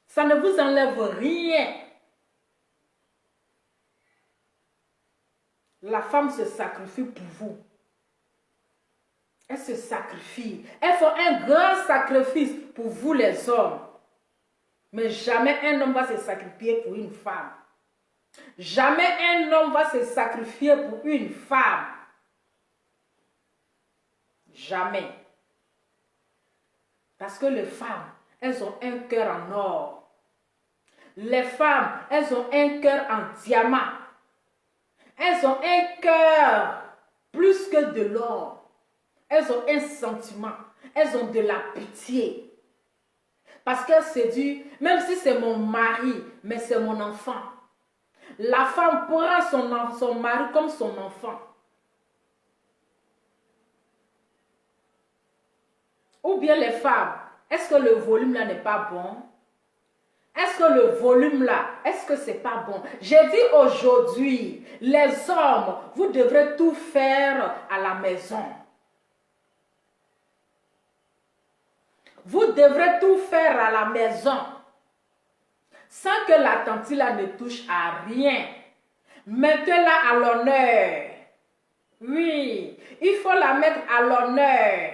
Ça ne vous enlève rien. La femme se sacrifie pour vous. Elle se sacrifie. Elle fait un grand sacrifice pour vous les hommes. Mais jamais un homme va se sacrifier pour une femme. Jamais un homme va se sacrifier pour une femme. Jamais. Parce que les femmes, elles ont un cœur en or. Les femmes, elles ont un cœur en diamant. Elles ont un cœur plus que de l'or. Elles ont un sentiment. Elles ont de la pitié. Parce qu'elles se disent, même si c'est mon mari, mais c'est mon enfant. La femme prend son mari comme son enfant. Ou bien les femmes, est-ce que le volume là n'est pas bon? Est-ce que le volume là, est-ce que c'est pas bon? J'ai dit aujourd'hui, les hommes, vous devrez tout faire à la maison. Vous devrez tout faire à la maison. Sans que la tante là ne touche à rien. Mettez-la à l'honneur. Oui, il faut la mettre à l'honneur.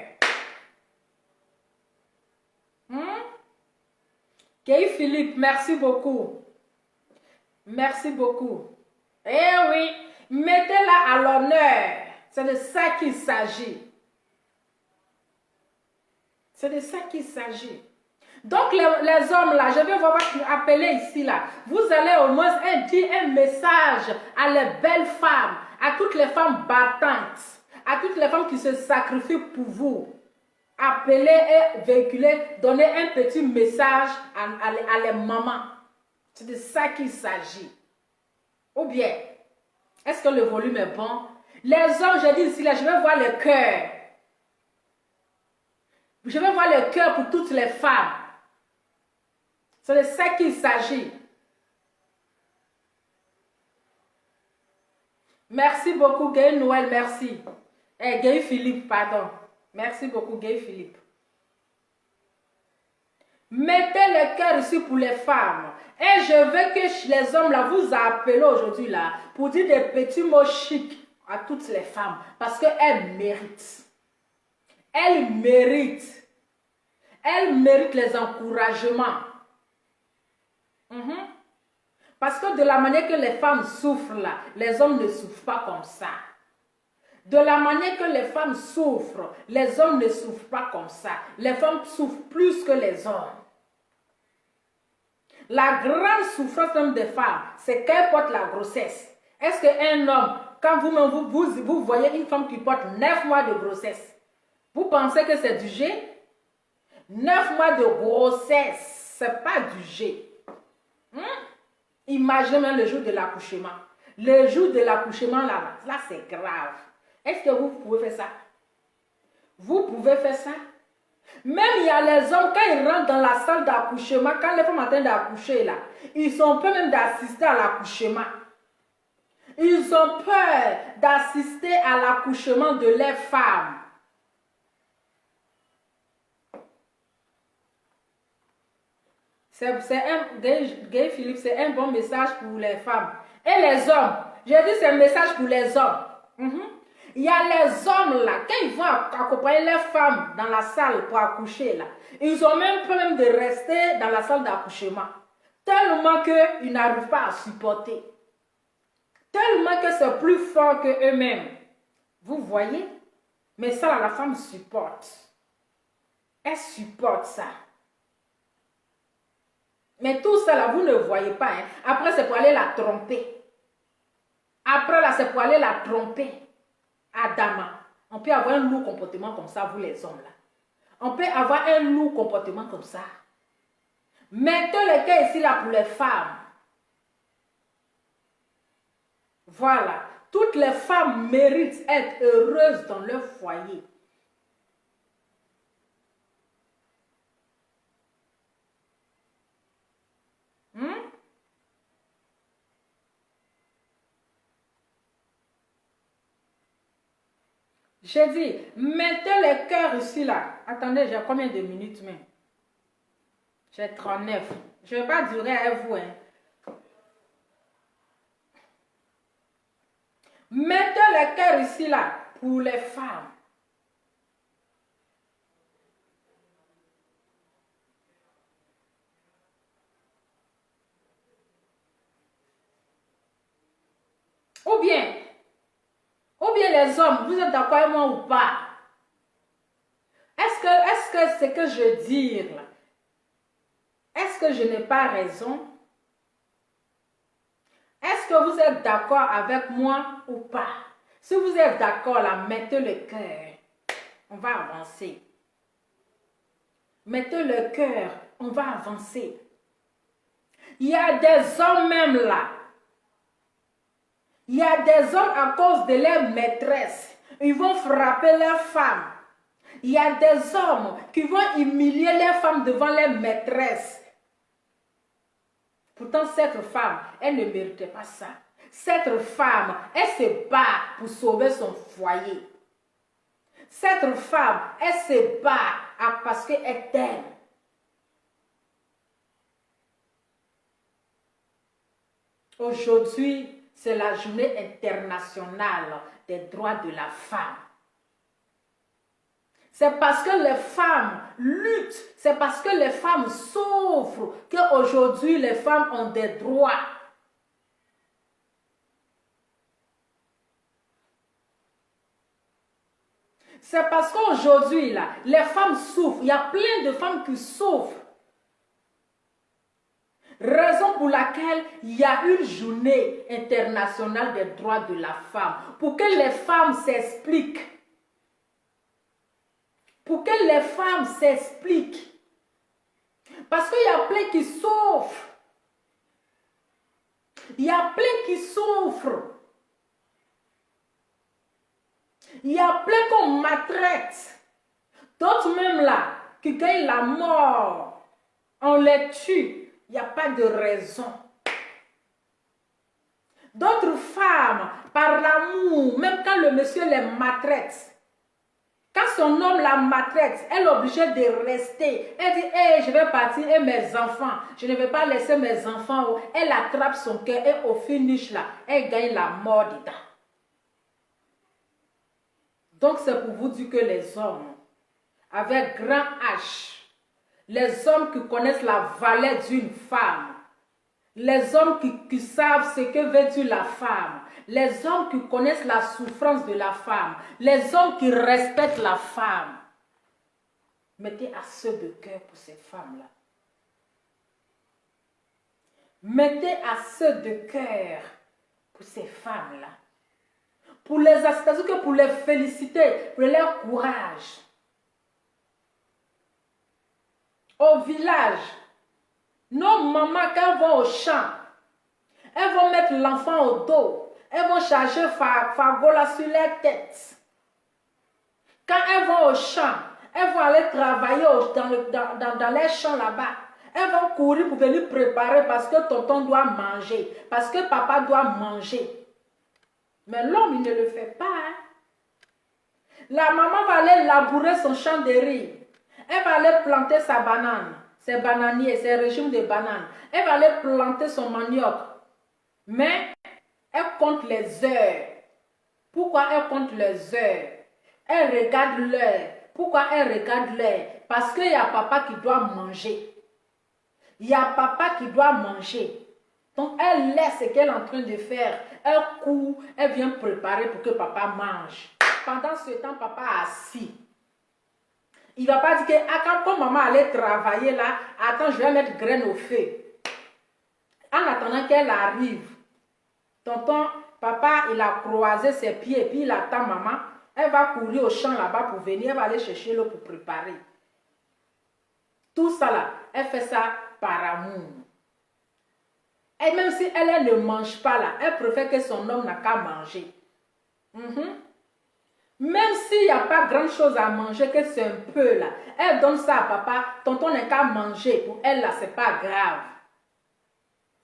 Kay Philippe, merci beaucoup. Merci beaucoup. Eh oui, mettez-la à l'honneur. C'est de ça qu'il s'agit. C'est de ça qu'il s'agit. Donc les hommes là, je vais vous appeler ici là. Vous allez au moins dire un message à les belles femmes, à toutes les femmes battantes, à toutes les femmes qui se sacrifient pour vous. Appelez et véhiculer, donner un petit message à les mamans. C'est de ça qu'il s'agit. Ou bien, est-ce que le volume est bon? Les hommes, je dis ici là, je vais voir le cœur. Je vais voir le cœur pour toutes les femmes. C'est de ça qu'il s'agit. Merci beaucoup, Gay Noël, merci. Gay Philippe, pardon. Merci beaucoup, Gay Philippe. Mettez le cœur ici pour les femmes. Et je veux que les hommes là vous appellent aujourd'hui là pour dire des petits mots chics à toutes les femmes. Parce qu'elles méritent. Elles méritent. Elles méritent les encouragements. Parce que de la manière que les femmes souffrent là, les hommes ne souffrent pas comme ça. De la manière que les femmes souffrent, les hommes ne souffrent pas comme ça. Les femmes souffrent plus que les hommes. La grande souffrance même des femmes, c'est qu'elles portent la grossesse. Est-ce qu'un homme, quand vous voyez une femme qui porte 9 mois de grossesse, vous pensez que c'est du jet? 9 mois de grossesse, ce n'est pas du jet. Imaginez même le jour de l'accouchement. Le jour de l'accouchement, là c'est grave. Est-ce que vous pouvez faire ça? Vous pouvez faire ça? Même il y a les hommes, quand ils rentrent dans la salle d'accouchement, quand les femmes sont en train d'accoucher là, ils ont peur même d'assister à l'accouchement. Ils ont peur d'assister à l'accouchement de leurs femmes. Gay Philippe, c'est un bon message pour les femmes. Et les hommes, j'ai dit c'est un message pour les hommes. Il y a les hommes là, quand ils vont accompagner les femmes dans la salle pour accoucher là, ils ont même peur de rester dans la salle d'accouchement. Tellement qu'ils n'arrivent pas à supporter. Tellement que c'est plus fort qu'eux-mêmes. Vous voyez? Mais ça là, la femme supporte. Elle supporte ça. Mais tout ça là, vous ne voyez pas. Après, c'est pour aller la tromper. Après là, c'est pour aller la tromper. Adama. On peut avoir un lourd comportement comme ça, vous les hommes là. On peut avoir un lourd comportement comme ça. Mettez le cas ici là pour les femmes. Voilà. Toutes les femmes méritent d'être heureuses dans leur foyer. J'ai dit, mettez le cœur ici là. Attendez, j'ai combien de minutes même? J'ai 39. Je ne vais pas durer avec vous. Mettez le cœur ici, là, pour les femmes. Ou bien les hommes, vous êtes d'accord avec moi ou pas? Est-ce que ce que je dis là, est-ce que je n'ai pas raison? Est-ce que vous êtes d'accord avec moi ou pas? Si vous êtes d'accord là, mettez le cœur. On va avancer. Mettez le cœur, on va avancer. Il y a des hommes même là. Il y a des hommes à cause de leur maîtresse. Ils vont frapper leurs femmes. Il y a des hommes qui vont humilier leurs femmes devant leur maîtresse. Pourtant, cette femme, elle ne méritait pas ça. Cette femme, elle se bat pour sauver son foyer. Cette femme, elle se bat parce qu'elle t'aime. Aujourd'hui, c'est la journée internationale des droits de la femme. C'est parce que les femmes luttent, c'est parce que les femmes souffrent qu'aujourd'hui les femmes ont des droits. C'est parce qu'aujourd'hui, là, les femmes souffrent. Il y a plein de femmes qui souffrent. Raison pour laquelle il y a une journée internationale des droits de la femme. Pour que les femmes s'expliquent. Pour que les femmes s'expliquent. Parce qu'il y a plein qui souffrent. Il y a plein qui souffrent. Il y a plein qu'on maltraite. D'autres même là, qui gagnent la mort. On les tue. Il n'y a pas de raison. D'autres femmes, par l'amour, même quand le monsieur les maltraite, quand son homme la maltraite, elle est obligée de rester. Elle dit, hey, je vais partir et mes enfants, je ne vais pas laisser mes enfants. Elle attrape son cœur et au finish là, elle gagne la mort dedans. Donc c'est pour vous dire que les hommes, avec grand H, les hommes qui connaissent la valeur d'une femme, les hommes qui savent ce que veut dire la femme, les hommes qui connaissent la souffrance de la femme, les hommes qui respectent la femme. Mettez assez de cœur pour ces femmes-là. Mettez assez de cœur pour ces femmes-là. Pour les assister, que pour les féliciter, pour leur courage. Au village, nos mamans, quand elles vont au champ, elles vont mettre l'enfant au dos. Elles vont charger Fagola sur leur tête. Quand elles vont au champ, elles vont aller travailler dans les champs là-bas. Elles vont courir pour venir préparer parce que tonton doit manger. Parce que papa doit manger. Mais l'homme, il ne le fait pas. Hein? La maman va aller labourer son champ de riz. Elle va aller planter sa banane. Ses bananiers, ses régimes de bananes. Elle va aller planter son manioc. Mais elle compte les heures. Pourquoi elle compte les heures? Elle regarde l'heure. Pourquoi elle regarde l'heure? Parce qu'il y a papa qui doit manger. Il y a papa qui doit manger. Donc elle laisse ce qu'elle est en train de faire. Elle court, elle vient préparer pour que papa mange. Pendant ce temps, papa est assis. Il ne va pas dire que quand maman allait travailler là, attends, je vais mettre graine au feu. En attendant qu'elle arrive, tonton, papa, il a croisé ses pieds, puis il attend maman. Elle va courir au champ là-bas pour venir, elle va aller chercher l'eau pour préparer. Tout ça là, elle fait ça par amour. Et même si elle ne mange pas là, elle préfère que son homme n'a qu'à manger. Même s'il n'y a pas grand chose à manger, que c'est un peu là, elle donne ça à papa, tonton n'a qu'à manger. Pour elle là, c'est pas grave.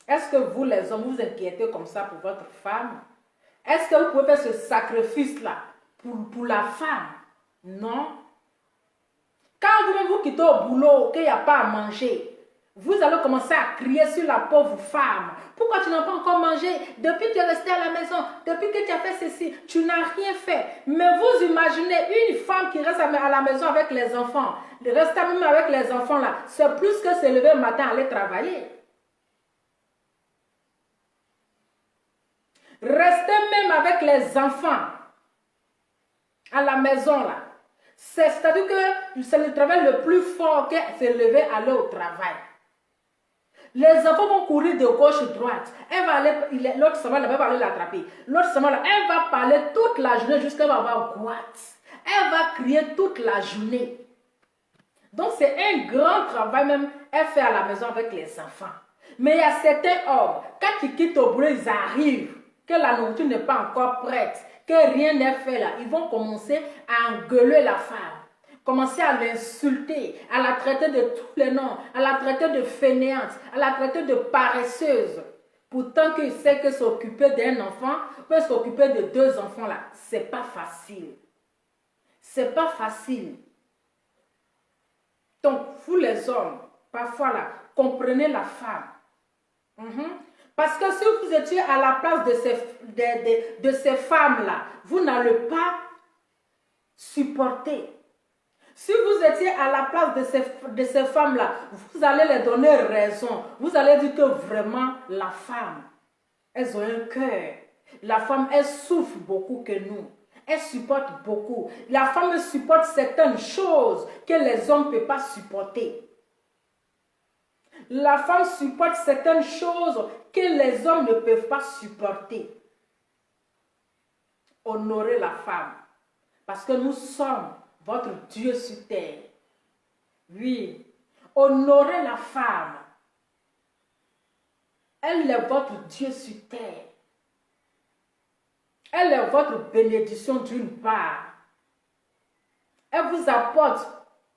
Est-ce que vous les hommes, vous inquiétez comme ça pour votre femme? Est-ce que vous pouvez faire ce sacrifice là pour la femme? Non. Quand vous quittez au boulot, qu'il n'y a pas à manger, Vous allez commencer à crier sur la pauvre femme. Pourquoi tu n'as pas encore mangé? Depuis que tu es resté à la maison, depuis que tu as fait ceci, tu n'as rien fait. Mais vous imaginez une femme qui reste à la maison avec les enfants. Rester même avec les enfants là, c'est plus que se lever le matin aller travailler. Rester même avec les enfants à la maison là. C'est-à-dire que c'est le travail le plus fort que se lever aller au travail. Les enfants vont courir de gauche à droite. Elle va aller, l'autre s'en va là-bas, elle va aller l'attraper. L'autre s'en va là, elle va parler toute la journée jusqu'à elle va avoir boîte. Elle va crier toute la journée. Donc c'est un grand travail même, elle fait à la maison avec les enfants. Mais il y a certains hommes, quand ils quittent au boulot, ils arrivent, que la nourriture n'est pas encore prête, que rien n'est fait là, ils vont commencer à engueuler la femme. Commencer à l'insulter, à la traiter de tous les noms, à la traiter de fainéante, à la traiter de paresseuse. Pourtant qu'il sait que s'occuper d'un enfant, peut s'occuper de 2 enfants là, c'est pas facile. C'est pas facile. Donc, vous les hommes, parfois là, comprenez la femme. Parce que si vous étiez à la place de ces femmes-là, vous n'allez pas supporter. Si vous étiez à la place de ces femmes-là, vous allez les donner raison. Vous allez dire que vraiment, la femme, elles ont un cœur. La femme, elle souffre beaucoup que nous. Elle supporte beaucoup. La femme supporte certaines choses que les hommes ne peuvent pas supporter. La femme supporte certaines choses que les hommes ne peuvent pas supporter. Honorez la femme. Parce que nous sommes votre Dieu sur terre. Oui. Honorez la femme. Elle est votre Dieu sur terre. Elle est votre bénédiction d'une part. Elle vous apporte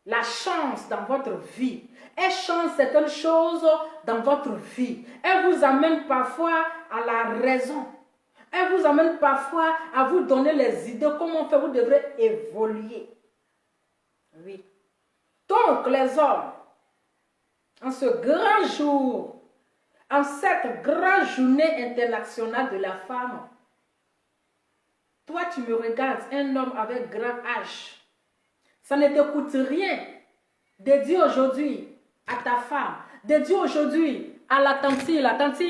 la chance dans votre vie. Elle change certaines choses dans votre vie. Elle vous amène parfois à la raison. Elle vous amène parfois à vous donner les idées, comment faire, vous devrez évoluer. Oui. Donc, les hommes, en ce grand jour, en cette grande journée internationale de la femme, toi, tu me regardes, un homme avec grand H. Ça ne te coûte rien de dire aujourd'hui à ta femme, de dire aujourd'hui à la tante,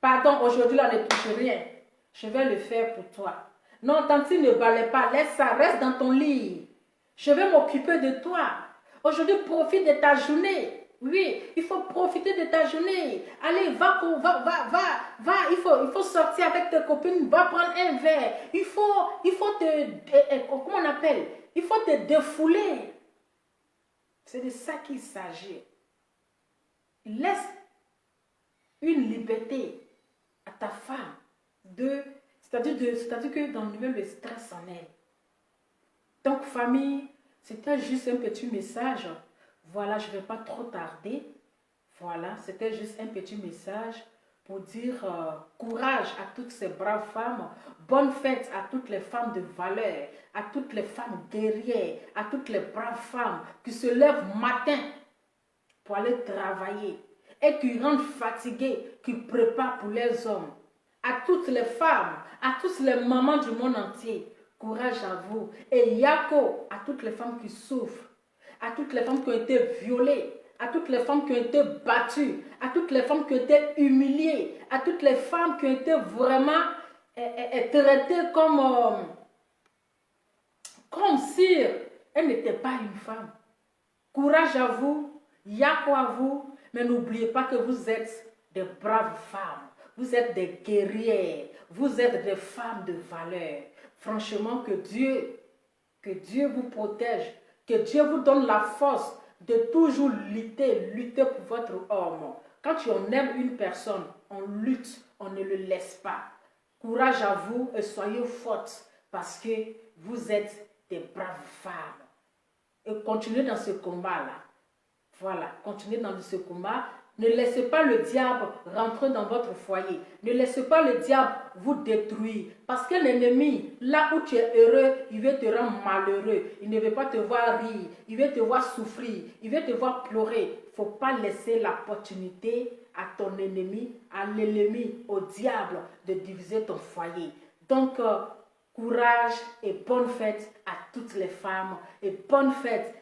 pardon, aujourd'hui, là, ne touche rien. Je vais le faire pour toi. Non, tante, ne balaye pas, laisse ça, reste dans ton lit. Je vais m'occuper de toi. Aujourd'hui, profite de ta journée. Oui, il faut profiter de ta journée. Allez, va, il faut sortir avec tes copines, va prendre un verre. Il faut te, comment on appelle? Il faut te défouler. C'est de ça qu'il s'agit. Laisse une liberté à ta femme. C'est-à-dire que d'enlever le stress en elle. Donc, famille, c'était juste un petit message. Voilà, je ne vais pas trop tarder. Voilà, c'était juste un petit message pour dire courage à toutes ces braves femmes. Bonne fête à toutes les femmes de valeur, à toutes les femmes guerrières, à toutes les braves femmes qui se lèvent matin pour aller travailler et qui rentrent fatiguées, qui préparent pour les hommes. À toutes les femmes, à toutes les mamans du monde entier, courage à vous. Et Yako, à toutes les femmes qui souffrent, à toutes les femmes qui ont été violées, à toutes les femmes qui ont été battues, à toutes les femmes qui ont été humiliées, à toutes les femmes qui ont été vraiment traitées comme si elles n'étaient pas une femme. Courage à vous, Yako à vous, mais n'oubliez pas que vous êtes des braves femmes, vous êtes des guerrières, vous êtes des femmes de valeur. Franchement, que Dieu vous protège, que Dieu vous donne la force de toujours lutter pour votre homme. Quand on aime une personne, on lutte, on ne le laisse pas. Courage à vous et soyez fortes parce que vous êtes des braves femmes. Et continuez dans ce combat-là. Voilà, continuez dans ce combat Ne laissez pas le diable rentrer dans votre foyer. Ne laissez pas le diable vous détruire. Parce que l'ennemi, là où tu es heureux, il veut te rendre malheureux. Il ne veut pas te voir rire. Il veut te voir souffrir. Il veut te voir pleurer. Il ne faut pas laisser l'opportunité à ton ennemi, à l'ennemi, au diable de diviser ton foyer. Donc, courage et bonne fête à toutes les femmes et bonne fête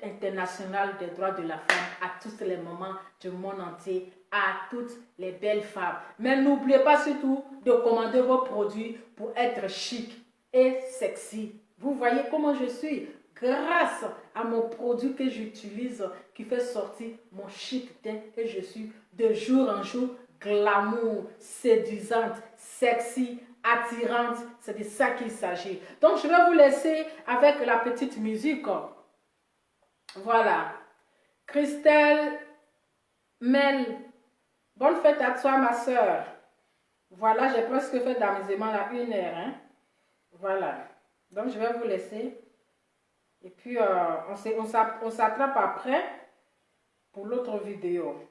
internationale des droits de la femme à tous les moments du monde entier, à toutes les belles femmes. Mais n'oubliez pas surtout de commander vos produits pour être chic et sexy. Vous voyez comment je suis grâce à mon produit que j'utilise qui fait sortir mon chic teint et je suis de jour en jour glamour, séduisante, sexy, attirante. C'est de ça qu'il s'agit. Donc je vais vous laisser avec la petite musique. Voilà. Christelle, Mel, bonne fête à toi ma soeur. Voilà, j'ai presque fait d'amusement à 1 heure. Hein? Voilà. Donc je vais vous laisser. Et puis on s'attrape après pour l'autre vidéo.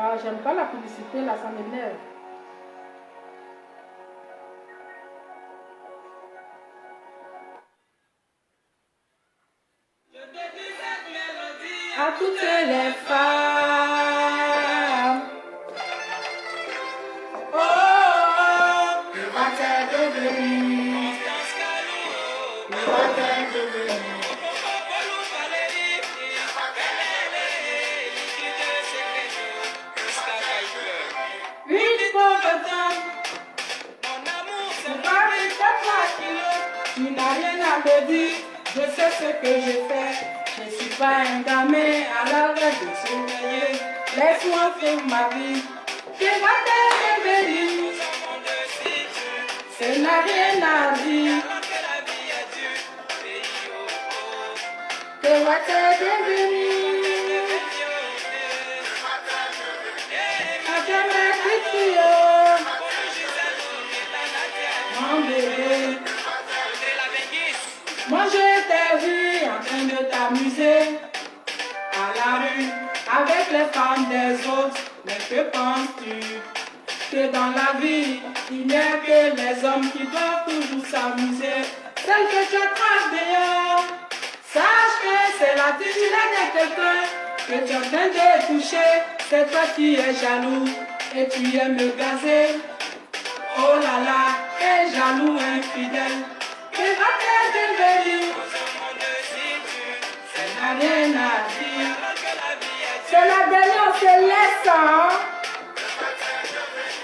Ah, j'aime pas la publicité, là, ça m'énerve. À toutes les femmes. Oh, oh, oh. Que va-t-elle devenir? Que va-t-elle devenir? Une pauvre femme. C'est pas une kilos. Tu n'as rien à me dire. Je sais ce que je fais. Je ne suis pas un gamin à l'heure de surveiller. Laisse-moi vivre ma vie. Que va-t-elle devenir? Ce n'a rien à dire. Que va-t-elle devenir? Adieu, mes filles. Mon bébé. Moi je t'ai vu en train de t'amuser à la rue avec les femmes des autres. Mais que penses-tu? Que dans la vie, il n'y a que les hommes qui doivent toujours s'amuser. Celle que tu attrapes dehors, sache que c'est la titulaire de quelqu'un que tu es en train de toucher. C'est toi qui es jaloux et tu aimes me gazer. Oh là là, et jaloux infidèle. Que va-t-elle devenir? Ça n'a rien à dire. C'est la dernière, on se laisse. Hein?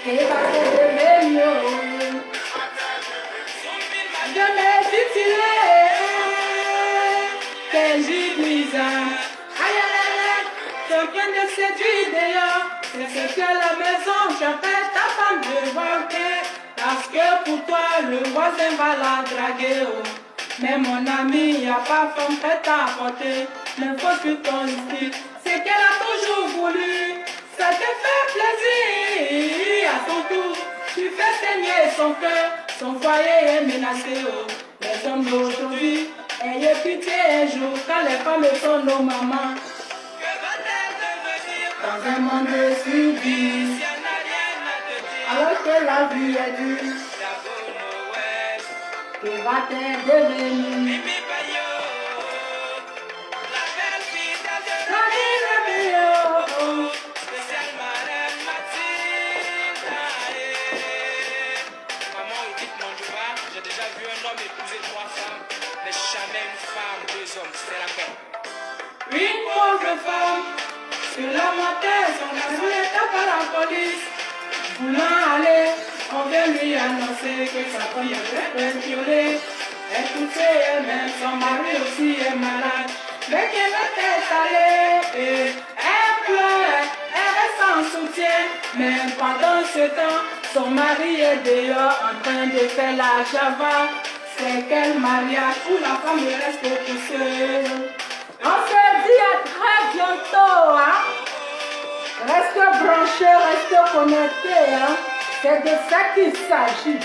Que va-t-elle devenir? Je me titiller. Que j'utilise. Aïe aïe aïe, tu es en train de séduire d'ailleurs. C'est ce que la maison, j'appelle ta femme devant toi. Parce que pour toi, le voisin va la draguer. Oh. Mais mon ami, il n'y a pas femme prête à apporter. Mais faut que ton style, c'est qu'elle a toujours voulu. Ça te fait plaisir. À son tour, tu fais saigner son cœur. Son foyer est menacé. Oh. Les hommes d'aujourd'hui, ayez pitié un jour quand les femmes sont nos mamans. Dans un monde subi, alors que la vie est dure, que va-t-elle devenir? La vie est meilleure. Maman, dites mon Dieu, j'ai déjà vu un homme épouser 3 femmes, mais jamais une femme, 2 hommes, c'était la paix. Une pauvre femme, sur la montagne, son mari est par la police. Voulant aller, on vient lui annoncer que sa femme est violée. Elle touchait elle-même, son mari aussi est malade. Mais qu'elle va être allée, elle pleure, elle reste en soutien. ce temps, son mari est dehors en train de faire la java. C'est quel mariage où la femme reste tout seule. On se dit à très bientôt, hein. Reste branché, reste connecté, hein. C'est de ça qu'il s'agit.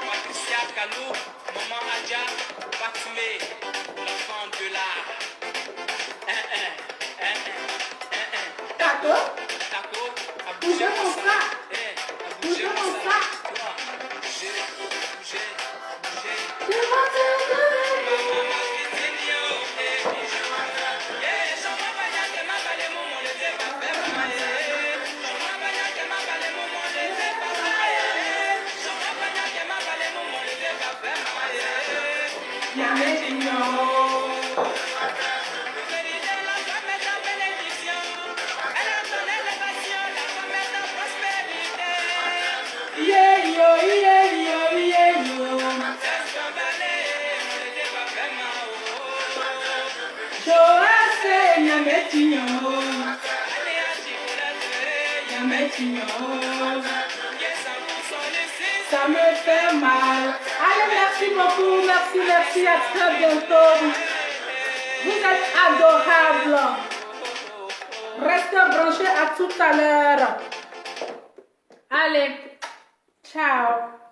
Patricia Kalou, maman Adja, Fatimé, l'enfant de l'art. D'accord? Taco, a Bougez mon sac. a Bougez bougé mon mon sac. Bouger, bouger, bouger. Devant tes yeux. Maman Fitinio, yeah, j'en m'a pas que ma balé mon monde était pas fait maman. J'en m'a pas que ma balé mon monde était pas fait. J'en m'a pas que ma balé mon monde était pas fait maman. Y'a mes pignons. Yeah, yo, yeah, yo, yeah, yo. Joël, y'a mes pignons. Y'a mes pignons. Ça me fait mal. Allez, merci beaucoup, merci, à très bientôt. Vous êtes adorables. Restez branchés à tout à l'heure. Allez, ciao.